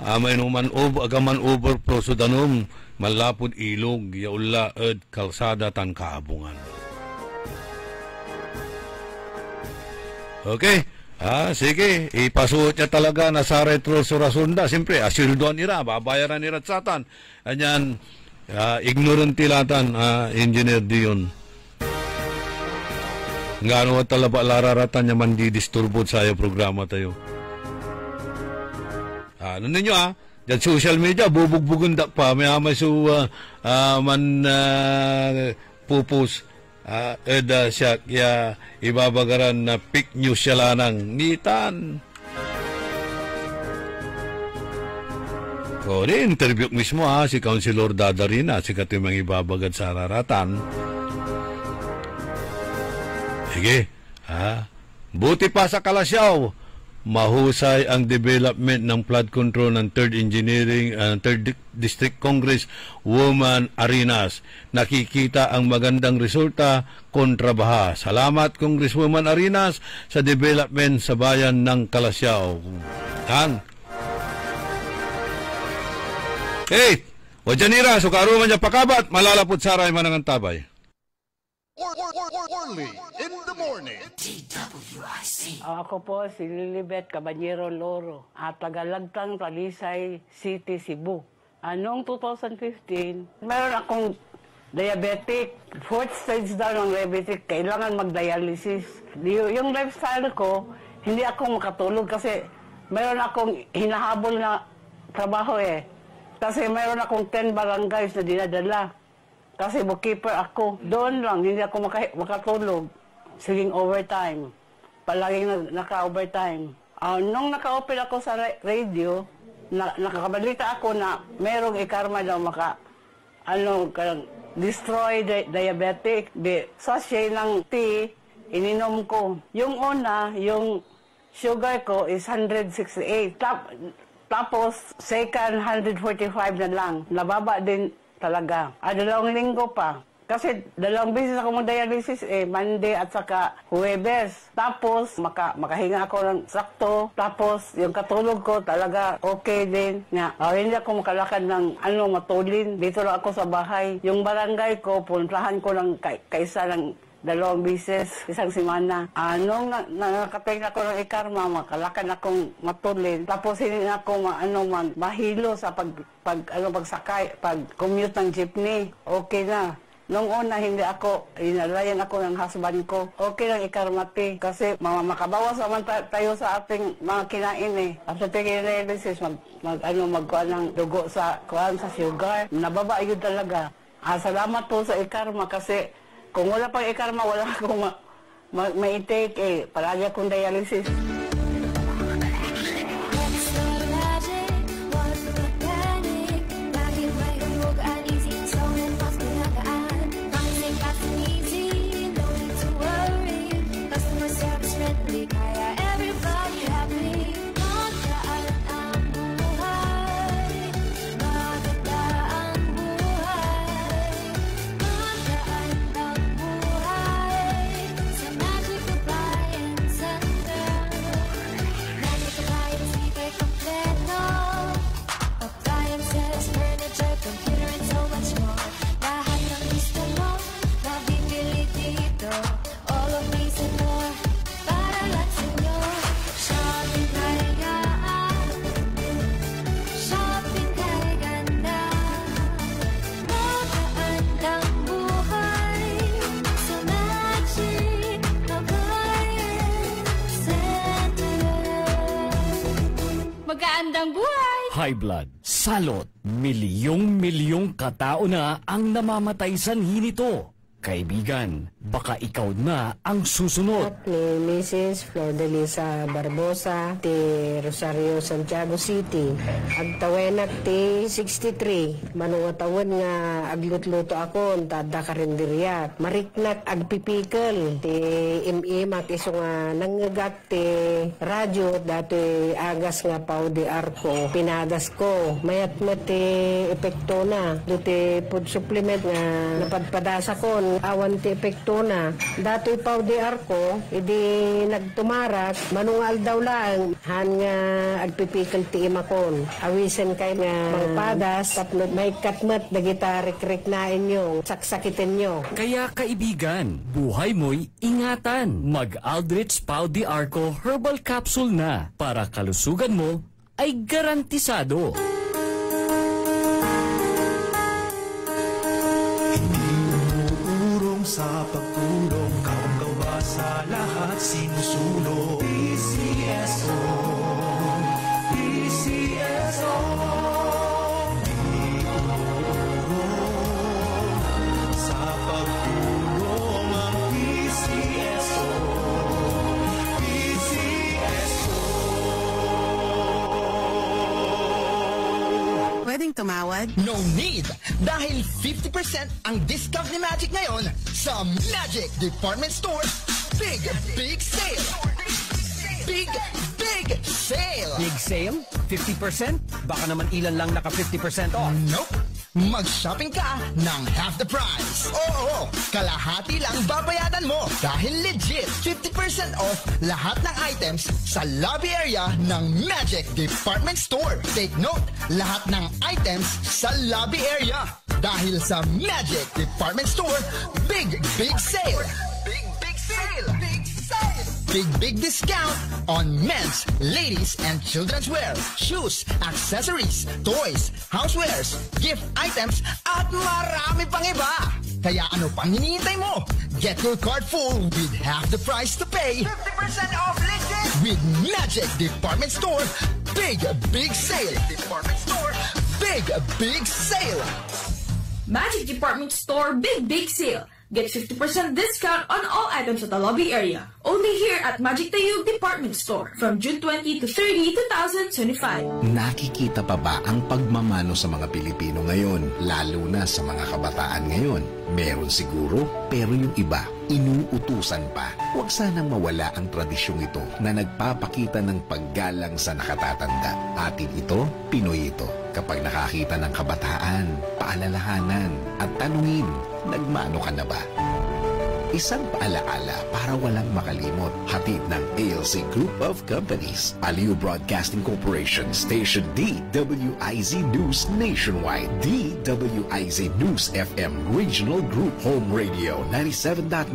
Amay numan agaman overflow so danom malapod ilog yaula ed kalsada tan kaabungan. Okay. Sige, ipasuot niya talaga na sa retro surasunda. Siyempre, asildoan nila, babayaran nila at satan. Anyan, ignorant tilatan, Engineer Dion. Nga ano talaba lararatan niya man di disturbod sa iyo programa tayo. Ano ninyo dyan social media, bubugbugundak pa. May su pupus. Siya kaya ibabagaran na fake news siya lanang nitan. O, interview mismo si Councilor Dadarina, si katimang ibabagad sa araratan. Sige, buti pa sa Kalasyaw. Mahusay ang development ng flood control ng 3rd Engineering, 3rd District Congress Woman Arinas. Nakikita ang magandang resulta kontra baha. Salamat Congresswoman Arinas sa development sa bayan ng Kalasyaw. Hey, wajanira, sukaruman niya pakabat, malalapot saray manangang tabay.
Orly in the morning.
Ako po si Lilibet Caballero Loro at tagalagtang Talisay City, Cebu. Noong 2015, meron akong diabetic, 4th stage daw ng diabetic, kailangan mag-dialysis. Yung lifestyle ko, hindi ako makatulog kasi meron akong hinahabol na trabaho Kasi meron akong 10 barangays na dinadala. Kasi bookkeeper ako. Doon lang, hindi ako makatulog. Siging overtime. Palaging naka-overtime. Nung naka-open ako sa radio, nakakabalita ako na merong ikarma daw destroy diabetic. Sachet ng tea, ininom ko. Yung una, yung sugar ko is 168. Tapos, second, 145 na lang. Nababa din talaga. 2 linggo pa. Kasi 2 beses ako mag-dialysis Monday at saka Huwebes. Tapos, makahinga ako ng sakto. Tapos, yung katulog ko talaga okay din. Hindi ako makalakad ng matulin. Dito lang ako sa bahay. Yung barangay ko, puntahan ko lang kaisa ng 2 beses, isang semana. Nung nakatayin ako ng ikarma, makalakad akong matulin. Tapos hindi na ako mahilo sa pagsakay, pag-commute ng jeepney. Okay na. Nung una, hindi ako, inalayan ako ng husband ko. Okay lang ikarmati. Kasi makabawas naman tayo sa ating mga kinain After taking dialysis, magkuhan ng dugo sa sugar. Nababa yun talaga. Salamat po sa ikarma kasi kung wala pang ikarma, wala akong ma-take Palagi akong dialysis.
Magaandang buhay!
High blood, salot, milyong-milyong katao na ang namamatay sanhi nito. Kaibigan, baka ikaw na ang susunod.
Ni Mrs. Flor de Lisa Barbosa, ti Rosario, Santiago City. Agtawenak ti 63. Manungatawan nga aglutluto ako, tada karinderya. Mariknak agpipikal. Ti imat iso nga nangagat ti radyo, dati agas nga pao di arko. Pinadas ko. Mayat ti epekto na. Duti food supplement nga napadpadasa ko awan ti epekto na. Dato'y pao di arko, idi nagtumarak, manungal daw lang, han nga agpipikal ti imakon. Awisen kay nga mangpadas, tapno may katmat, dagita rik-rik na inyo, saksakitin nyo.
Kaya kaibigan, buhay mo'y ingatan. Mag-Aldrich Pau de Arco Herbal Capsule na para kalusugan mo ay garantisado.
Urong sa pagtulong, kaw sa lahat sinusulong. PCSO, PCSO. Urong sa pagtulong ang PCSO, PCSO.
Pwedeng tumawad? No need! Dahil 50% ang discount ni Magic ngayon sa Magic Department Store Big Sale! Big Sale!
Big sale? 50%? Baka naman ilan lang naka 50% off.
Nope! Mag-shopping ka ng half the price. Oo, kalahati lang babayadan mo dahil legit 50% off lahat ng items sa lobby area ng Magic Department Store. Take note, lahat ng items sa lobby area dahil sa Magic Department Store Big Sale. Big Sale! Big Sale! Big discount on men's, ladies, and children's wear, shoes, accessories, toys, housewares, gift items, at marami pang iba. Kaya ano pang hinihintay mo? Get your card full with half the price to pay.
50% off legit!
With Magic Department Store Big Sale. Department Store Big Sale.
Magic Department Store Big Sale. Get 50% discount on all items at the lobby area. Only here at Magic Tayug Department Store from June 20 to 30, 2025.
Nakikita pa ba ang pagmamano sa mga Pilipino ngayon, lalo na sa mga kabataan ngayon? Meron siguro, pero yung iba, inuutusan pa. Huwag sanang mawala ang tradisyong ito na nagpapakita ng paggalang sa nakatatanda. Atin ito, Pinoy ito. Kapag nakakita ng kabataan, paalalahanan at tanungin, nagmano ka na ba? Isang paalaala para walang makalimot. Hatid ng ALC Group of Companies. Aliw Broadcasting Corporation. Station DWIZ News Nationwide. DWIZ News FM Regional Group. Home Radio 97.9.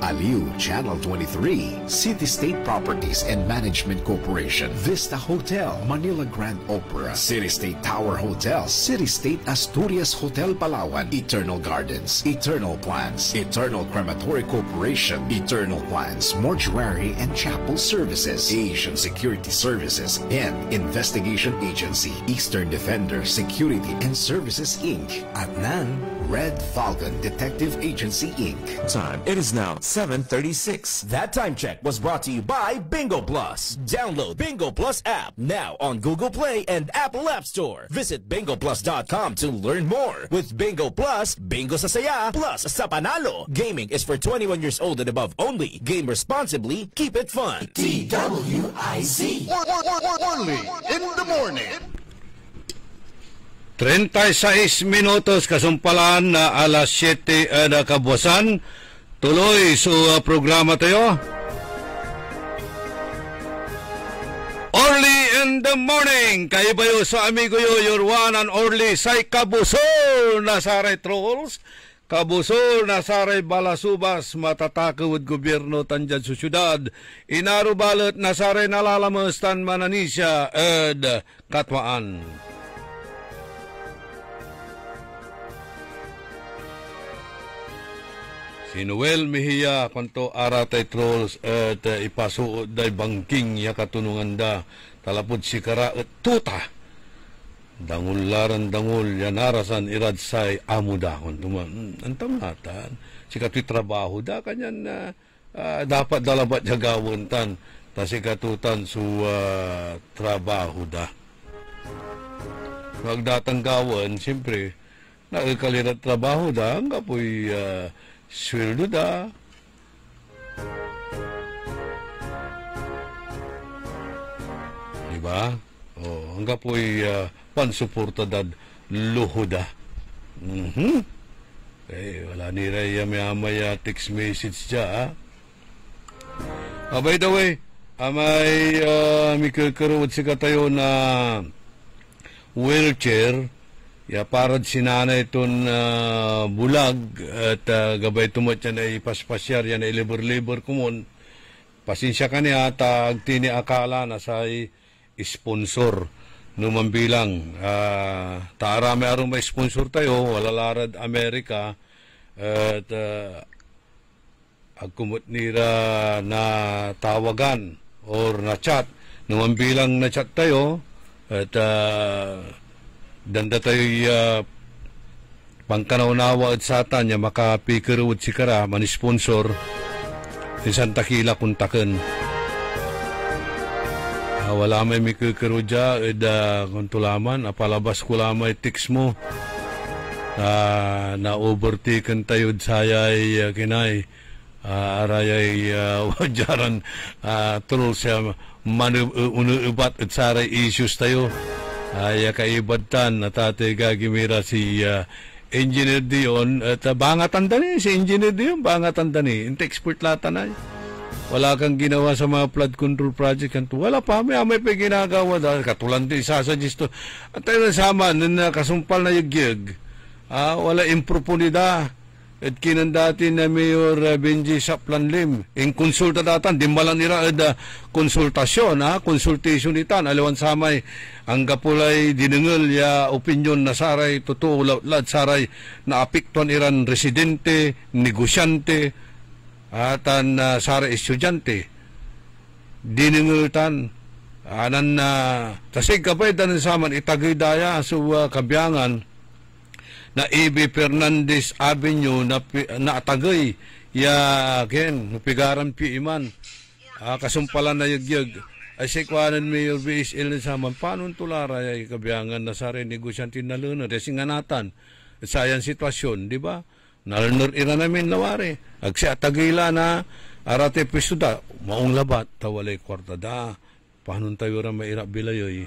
Aliw Channel 23. City State Properties and Management Corporation. Vista Hotel. Manila Grand Opera. City State Tower Hotel. City State Asturias Hotel Palawan. Eternal Gardens. Eternal Plans. Eternal Crematory Corporation, Eternal Plans, Mortuary and Chapel Services, Asian Security Services, and Investigation Agency, Eastern Defender Security and Services, Inc. At ng Red Falcon Detective Agency, Inc.
Time. It is now 7:36. That time check was brought to you by Bingo Plus. Download Bingo Plus app now on Google Play and Apple App Store. Visit bingoplus.com to learn more. With Bingo Plus, bingo sa saya, plus sa panalo. Gaming is for 21 years old and above only. Game responsibly. Keep it fun.
DWIZ. Only in the morning.
36 minutos kasumpalan na alas 7 na kabuwasan. Tuloy sa programa tayo. Early in the morning. Kayo ba yun sa amigo yo, your one and only say Kabusol na saray trolls. Kabusol na saray balasubas matatakawad gobyerno tanjad sa syudad. Inarubalot na saray nalalamas tan mananisya ed katwaan. Si Noel Mejia kanto aratay trolls at ipasuod day bangking ya katunungan da talapod si kara at tuta dangularan dangul yan arasan iradsay amudahon tuman antamatan si kato'y trabaho da kanyan na dapat dalabat jagawon tan ta si katutan su trabaho da wag datang gawon siyempre nakakalirat trabaho da ang kapoy sweldo da. Diba? Oh, hanggang po'y pansuporta dad luho da. Wala ni Raya may text message siya, by the way, may mikakaroon sika tayo na wheelchair, parad sinana iton bulag, at gabay tumot yan ay paspasyar, yan ay libur-libur kumon. Pasensya ka niya, tini akala na sa sponsor numambilang. Taarami arong may sponsor tayo, wala larad Amerika, at agkumot nira na tawagan or na chat. Numambilang na chat tayo, at danda tayo pangkanaw-nawa at satan niya makapikirud si kara, manisponsor si Santa Kila kuntaken. Wala may mikikiro dya, kuntulaman, apalabas ko lamay tiks mo. Na-overtaken tayo sayay kinay. Arayay wajaran tulol siya unuubat at saray issues tayo. Ay kaibadtan na tatay gagimira si Engineer Dion at bangatan tani si Engineer Dion bangatan tani inte expert lata na wala kang ginawa sa mga flood control project kanto wala pa may pa ginagawa dahil katulan din isasuggest to at tayo nasama na kasumpal na yugyug wala impropunida at kinandati na Mayor Benji Saplanlim in konsulta datan di malang nira konsultasyon konsultation itan aliwan samay ang kapulay dinengel ya opinion na saray totoo lad saray na apiktuan iran residente negosyante atan saray estudyante dinengel tan anan na tasig kapay dan saman itagay daya so kabyangan na E.B. Fernandez Avenue na atagay ya ken pigaran pi iman kasumpalan na yugyug ay sikwanan Mayor BSL na saman paano tulara ay kabiyangan na sa rin negosyante na lunar singanatan sa ayan sitwasyon di ba nalunor ira namin nawari agsi atagila na arate pistuda maong labat tawalay kwarta da paano tayo ra maira bilayoy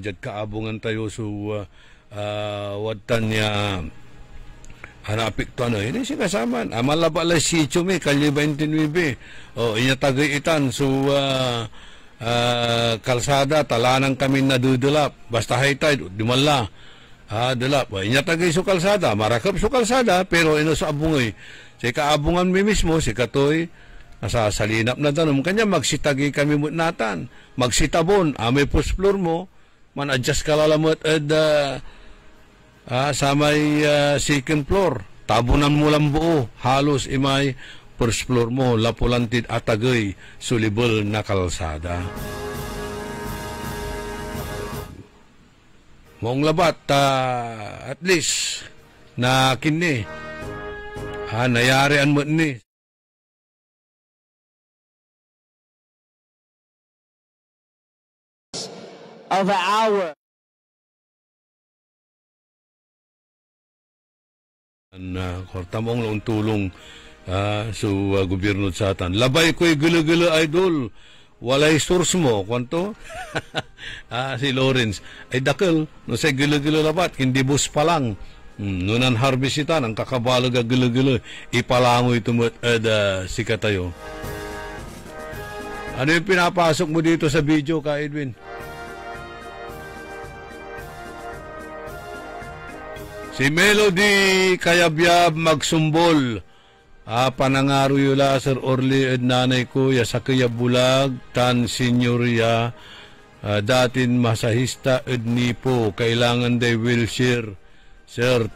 jad kaabungan tayo so watan niya hanapik to ini siya kasaman malaba la si Chumi kalye 29 inya tagay itan so kalsada talanang kami nadudulap basta haytay di malla delap inya tagay so kalsada marakap so kalsada pero ino sa abungoy si kaabungan mi mismo si katoy nasa salinap na tanong kanya magsitagi kami natan magsitabon may first floor mo man adjust ka lalamot sa may second floor tabunan mo lang buo halos imay first floor mo lapulantid atagay sulibol na kalsada mong labat at least na kini nayarian mo ni
of an hour.
Korta mong lang tulong sa gobyerno sa atan. Labay ko'y gulo-gulo idol. Walay source mo. Kwanto? Si Lawrence. Ay dakil. No say gulo-gulo labat. Hindi bus pa lang. Nunan harvest itan. Ang kakabalag gulo-gulo. Ipalangoy tumot sika tayo. Ano yung pinapasok mo dito sa video ka, Edwin? Si Melody Kayabyab magsumbol. Panangaro yula Sir Orly ed nanay ko ya sa Kayabulag tan senyorya datin masahista ed nipo kailangan day wheelchair. Sir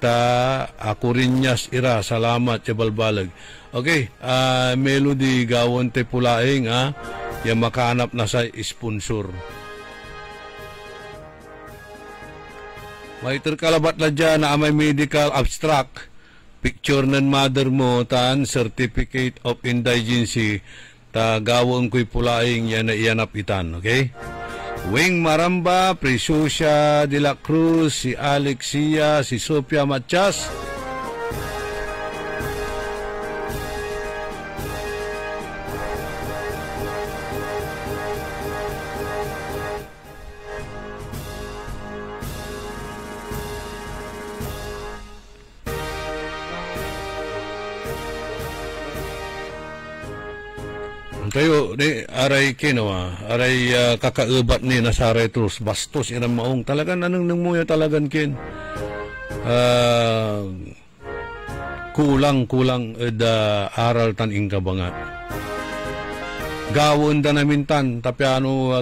ako rin nyas ira salamat sa balbalag. Okay, Melody gawon te pulaing ya makahanap na sa sponsor. May terkalabat na dyan na may medical abstract picture ng mother mo tan certificate of indigency ta gawon ko'y pulaing yan na iyanap itan, okay? Wing Maramba, Preciusia de la Cruz, si Alexia, si Sophia Matias, tayo ni aray kinawa, aray kakaubat ni nasaray trus bastos iram maong talaga nanang muya talagan kin. Kulang aral tan ingkabangat. Gawon da namin tan tapi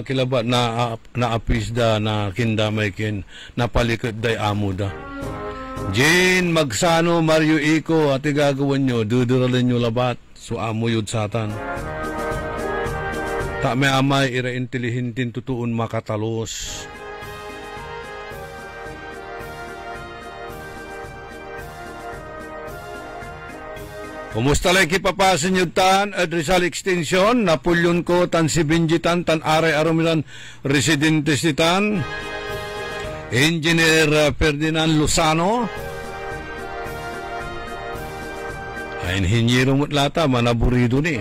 kilabat na apis da na kindamay kin napalikot day amo da. Jane magsano Mario Iko at igagawan nyo duduralin nyo labat so amo yun satan. Ta may amay ira intelihentin tutuon makatalos. Kumusta lang kipapasin nyo tan at Rizal Extension, napulyon ko tan si Benjitan, tan aray arumilan residentes ni tan, Engineer Ferdinand Lozano, ay inhinyero mo't lata, manaburido ni.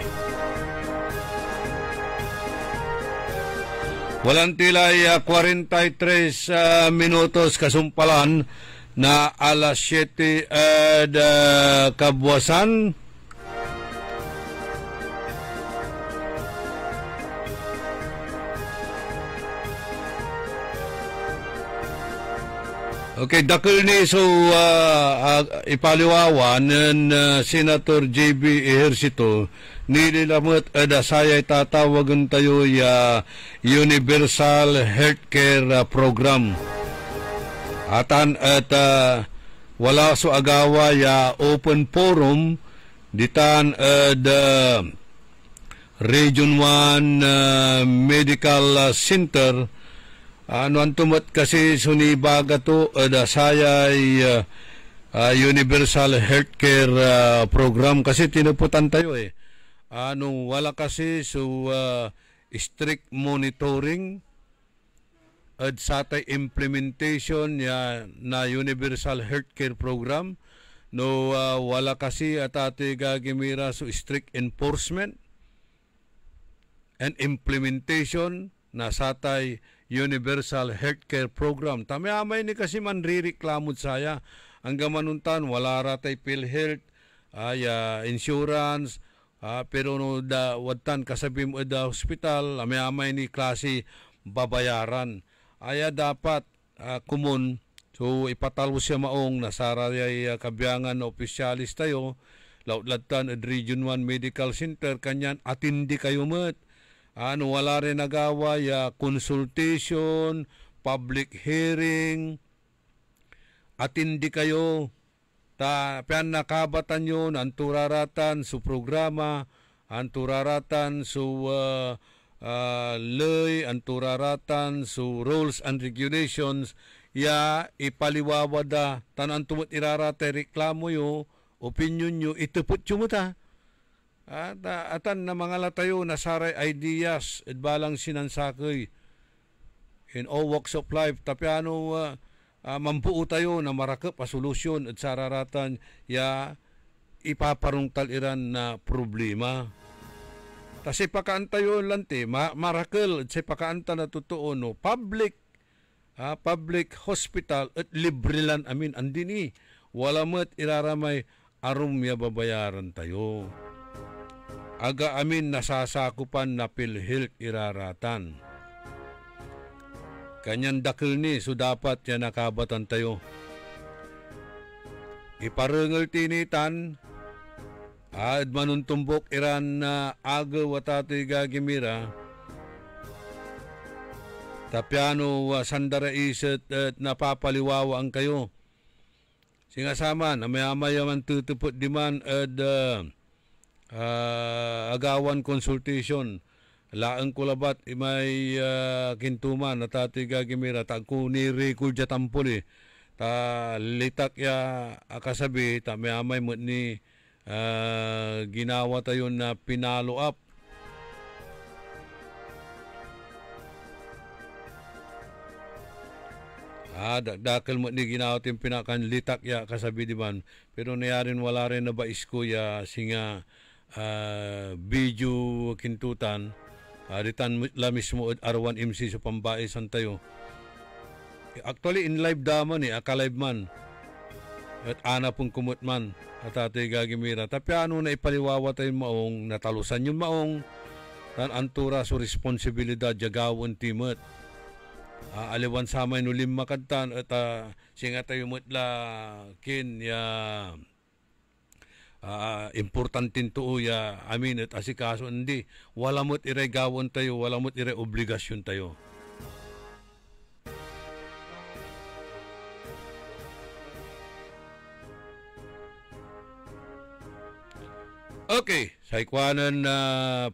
Walang tilay 43 minutos kasumpalan na alas 7 kabwasan. Okay, dakil ni so ipaliwawan ng Senator J.B. Ejercito nililamot sayay tatawagan tayo Universal Healthcare Program. Atan at wala so agawa open forum ditan Region 1 Medical Center. Antumat kasi sunibaga to sayay Universal Healthcare Program kasi tinuputan tayo wala kasi so strict monitoring at satay implementation na Universal Healthcare Program wala kasi at ati gagimira so strict enforcement and implementation na satay Universal Healthcare Program. Tami-amay ni kasi man ririklamod saya. Ang gamanuntan, wala ratay PhilHealth, insurance, pero wadtan kasabi mo hospital, amay ni klase babayaran. Dapat kumun, so ipatalo siya maong nasarayay kabiyangan na opisyalis tayo, lautladtan at Region 1 Medical Center, kanyan atindi kayo met. Wala rin nagawa consultation, public hearing, atindi kayo, pian nakabatan yun, anturaratan su programa, anturaratan su lay, anturaratan su rules and regulations, ipaliwawada, tanan tumot irarate reklamo yo, opinion nyo, itupot yung muta. Atan na mga latayo na saray ideas at balang sinansakoy in all walks of life tapiano mampuo tayo na marakap a solusyon at sararatan ipaparong taliran na problema. Kasi pakaanta yun lante marakal at sa pakaanta na totoo public hospital at libre lan amin andini wala mo't iraramay arum babayaran tayo. Aga amin nasasakupan na PhilHealth iraratan. Kanyan dakil ni so dapat nakabatan tayo. Iparengal tinitan ad manuntumbok iran na aga watatoy gagimira. Tapiano sandara isat at napapaliwawa ang kayo. Singasama na mayamayaman tutupot diman ad agawan consultation laang kulabat imay kintuman na tati gagimira tagkuni record ya tampuli ta litak akasabi ta may mo ni ginawa tayo na pinalo up dakal mo ni ginawa tayong pinakan litak kasabi diman pero nayarin wala rin na ba isko singa video kintutan ritan la mismo R1 MC sa pambae santayo actually in live daman akalive man at ana pong kumot man at ato'y gagimira tapi na ipaliwawa tayo maong natalusan yung maong tan antura so responsibilidad jagawon timot. Aliwan sa may nulim makadtan at singa tayo mutla kin ya importantin to ya amin at asikaso hindi wala mo't ire gawon tayo, wala mo't ire obligasyon tayo. Okay, sa ikwanan na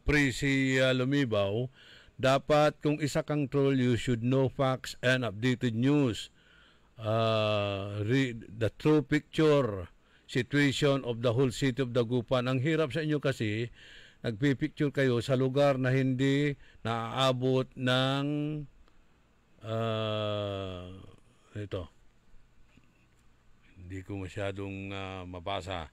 Prisi Lumibaw, dapat kung isa kang troll, you should know facts and updated news. Read the true picture situation of the whole city of Dagupan. Ang hirap sa inyo kasi, nagpipicture kayo sa lugar na hindi naaabot ng ito. Hindi ko masyadong mabasa.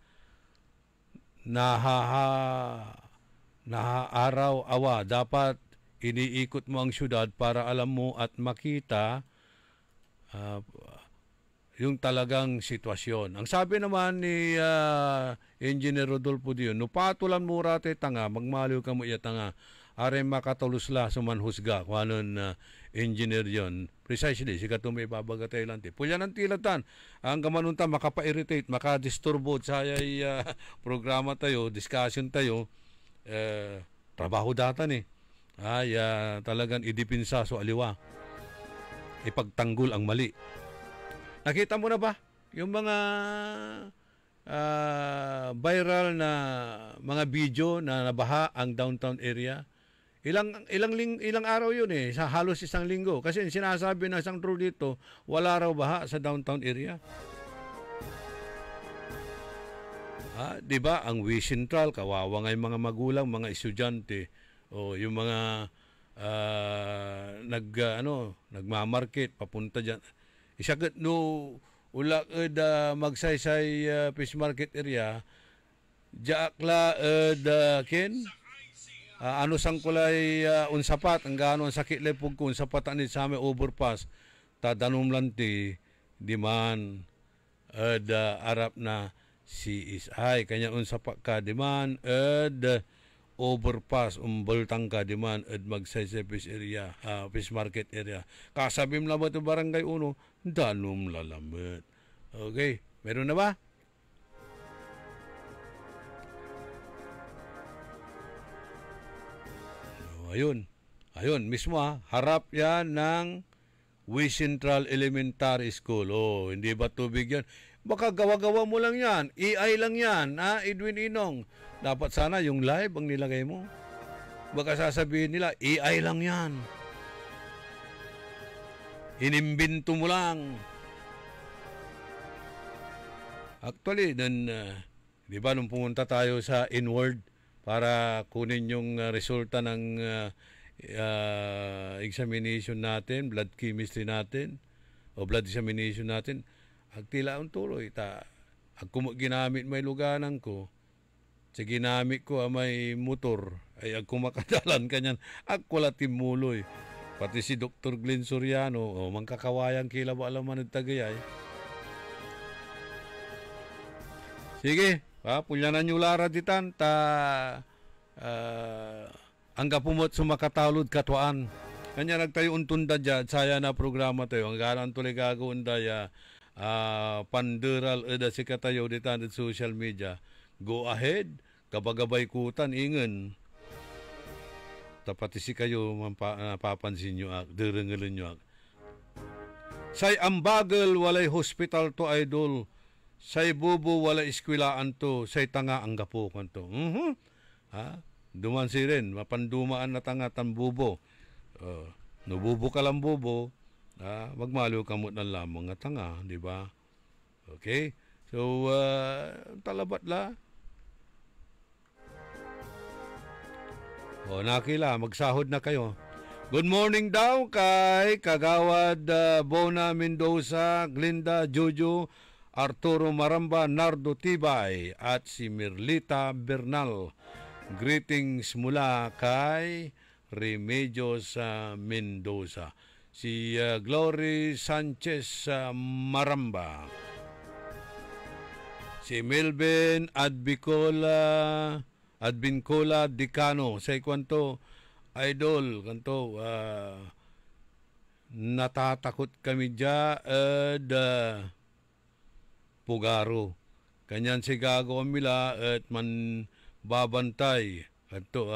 Araw-awa. Dapat iniikot mo ang syudad para alam mo at makita yung talagang sitwasyon. Ang sabi naman ni Engineer Rodolfo Dion, nupatulan mo rate tanga, magmaliw ka mo iya tanga, are makatulusla sumanhusga, kung anon engineer yon. Precisely, siya ito may babagatay lang. Pulyan ang tilatan. Ang gamanunta, makapa-irritate, makadisturbo, sayay programa tayo, discussion tayo, trabaho datan ay talagang idipinsa so aliwa. Ipagtanggol ang mali. Nakita mo na ba yung mga viral na mga video na nabaha ang downtown area? Ilang araw yun sa halos isang linggo. Kasi sinasabi ng isang troll dito, wala raw baha sa downtown area. Di ba ang West Central, kawawa nga yung mga magulang, mga estudyante, o yung mga nagmamarket papunta diyan. Isagat no ulak magsaysay fish market area jaakla ken ano sang kulay unsapat ang gaano ang sakit lepog ko unsapat ani sa may overpass tadanum lanti di man arap na CSI kanya unsapat ka di man overpass umbultang ka di man magsaysay fish area fish market area kasabim na ba ito barangay 1 danum lalamit. Okay, meron na ba? Ayun mismo harap yan ng West Central Elementary School. Hindi ba tubig yan? Baka gawa-gawa mo lang yan. AI lang yan, Edwin Inong. Dapat sana yung live ang nilagay mo. Baka sasabihin nila, AI lang yan. Inimbinto mo lang. Actually, di ba nung pumunta tayo sa Inward para kunin yung resulta ng examination natin, blood chemistry natin, o blood examination natin, agtila ang tuloy. Ginamit may luganan ko, sa ginamit ko may motor, ay makadalan kanyan, wala timuloy. Pati si Dr. Glenn Soriano, mangkakawayang kila ba alaman ng tagayay. Sige, pulyanan nyo lara ditan, ang kapumot sumakatawlod katwaan. Kanya nagtayo untunda dyan, saya na programa tayo, ang garan tuloy gagawin daya, panderal si katayo ditan at social media. Go ahead, kabagabay kutan, ingen. Tapati si kayo mapapansin nyo derengelin nyo say ambagal walay hospital to idol, say bubo walay eskwelaan to, say tanga ang gapukan to. Duman si rin mapandumaan na tanga tan bubo, nububo ka lang bubo, magmaliw ka mo ng lamang nga tanga, di ba? Okay, so talabat la. Nakila, magsahod na kayo. Good morning daw kay Kagawad Bona Mendoza, Glinda Jojo, Arturo Maramba, Nardo Tibay, at si Mirlita Bernal. Greetings mula kay Remedios Mendoza. Si Glory Sanchez Maramba. Si Melvin Advincola Dicano, sa ikwanto, idol, kanto, natatakot kami dya, pugaro. Kanyan si gago mila at man babantay. Kanto,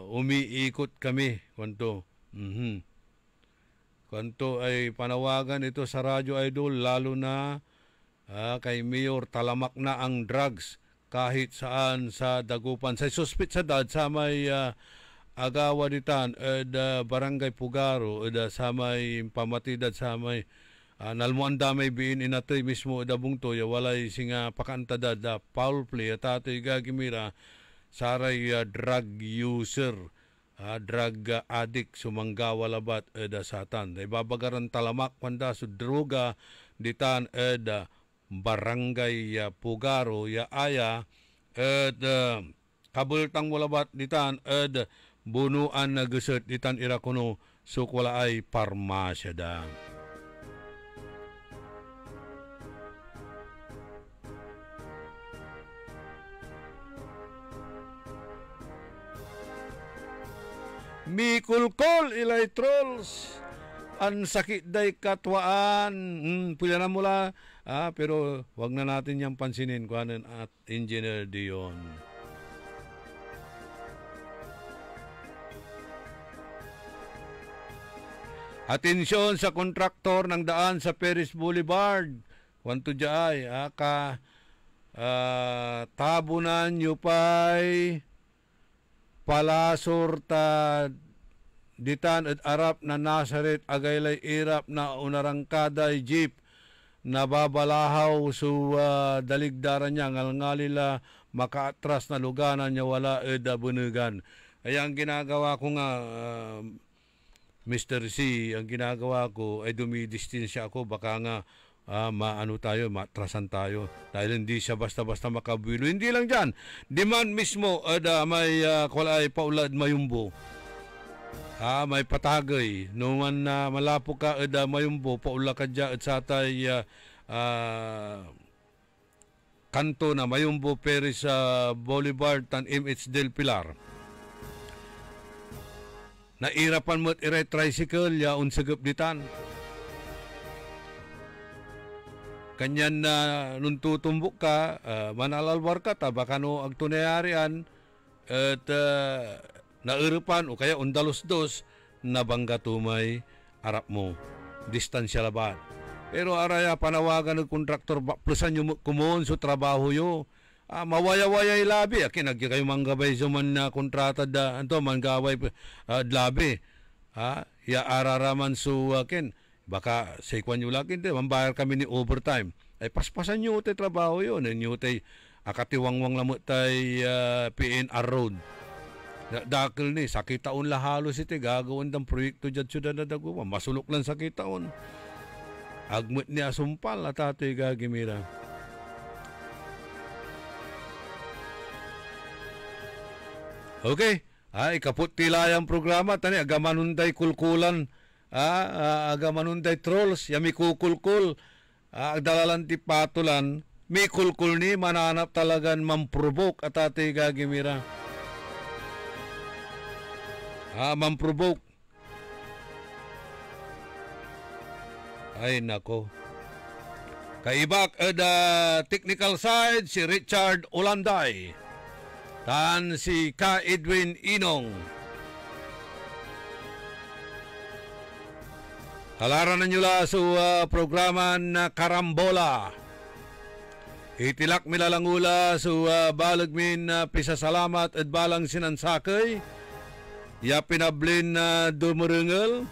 umiikot kami, kanto. Kanto ay panawagan ito sa radyo, idol, lalo na kay Mayor, talamak na ang drugs kahit saan sa Dagupan. Sa suspit sa dad, sa may agawa ditan, barangay Pugaro, sa may pamatidad, sa may nalmuan damay biin inatoy mismo dabungto, walay singa pakantadad, foul play, at ato'y gagimira, saray drug user, drug addict, sumanggawa labat, satan. Ibabagaran talamak, panda, su droga, ditan, barangay Pugaro ya aya kabultang walabat ditan bunuan na guset ditan irakuno sukwala ay parmasya da. Mikulkol ilay trolls. Ang sakit day katwaan. Pila na mula. Pero wag na natin yung pansinin kuhanan at Engineer Dion. Atensyon sa kontraktor ng daan sa Perris Boulevard. Wanto jay, tabunan nyo pa'y palasor ta ditan at arap na Nazareth agaylay irap na unarangkaday jeep na babalahaw su daligdaran niya ngalngalila makaatras na luganan niya wala bunugan. Ay ang ginagawa ko nga Mr. C, ang ginagawa ko ay dumidistansya ako baka nga maano tayo, matrasan tayo dahil hindi siya basta-basta makabuelo. Hindi lang dyan, di man mismo may kulay paulad mayumbo. May patagay. Numan na malapo ka mayumbo, paula ka dya at sa tay kanto na mayumbo Perris Boulevard tan MH Del Pilar. Nairapan mo't iray tricycle ya unsagap ditan. Kanyan na nung tutumbok ka, manalalwar ka ta, baka no ang tunayarian at nairipan o kaya undalos-dos na bangga tumay arap mo. Distansya laban. Pero araya panawagan ng kontraktor, plusan yung kumon sa trabaho yo. Mawaya-wayay labi. Akin, kayo manggabay sa man na kontrata da, anto, manggaway labi. Ya araraman su akin. Baka sa ikwan nyo lakin, mambayar kami ni overtime. Ay paspasan nyo tayo trabaho yun. Nyo tayo akatiwangwang lamot tayo PNR Road. Dakil ni, sakit taon lahalos iti, gagawin ng proyekto dyan syudad na dagupa. Masulok lang sakit taon. Agmut ni asumpal at ato'y gagimira. Okay, kaput tilayang programa, tani, agamanunday kulkulan, agamanunday trolls, yami kukulkul, agdalalan ti patulan, may kulkul ni, mananap talagan mamprovoke at ato'y gagimira. Mamprovoke. Ay nako. Kaibak technical side si Richard Olanday. Tan si Ka Edwin Inong. Halaran na nyo la sa programa na Karambola. Itilak milalangula sa balagmin pisasalamat at balang sinansakay. Ya pinablin na dumurungel.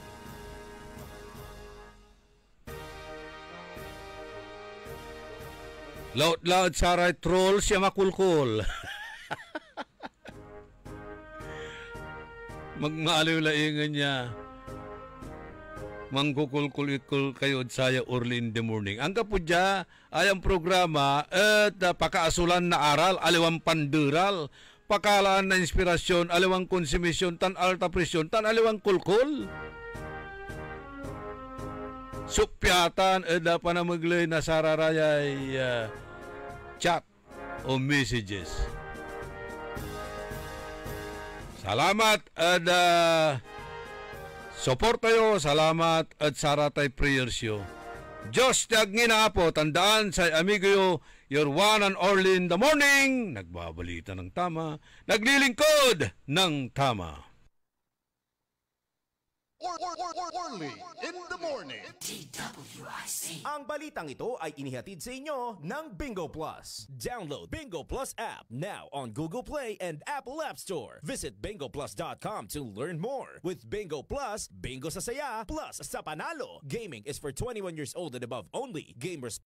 Laut-laut saray troll siya makulkul. Magmaaliw-laingan niya. Mangkukulkul-ikul kayo saya early in the morning. Ang kapudya ay ang programa at pakaasulan na aral, aliwang pandural, pakalaan na inspirasyon, aliwang konsumisyon, tan alta presyon, tan aliwang kulkul. Supyatan eda panamaglay na sararayay chat o messages. Salamat at support tayo. Salamat at saratay prayers yo. Diyos tiyag ngina po, tandaan sa amigo yo, your one and only in the morning. Nagbabalita ng tama, naglilingkod ng tama.
Orly in the morning.
DWIC. Ang balitang ito ay inihatid sa inyo ng Bingo Plus. Download Bingo Plus app now on Google Play and Apple App Store. Visit bingoplus.com to learn more. With Bingo Plus, bingo sa saya, plus sa panalo. Gaming is for 21 years old and above only. Gamers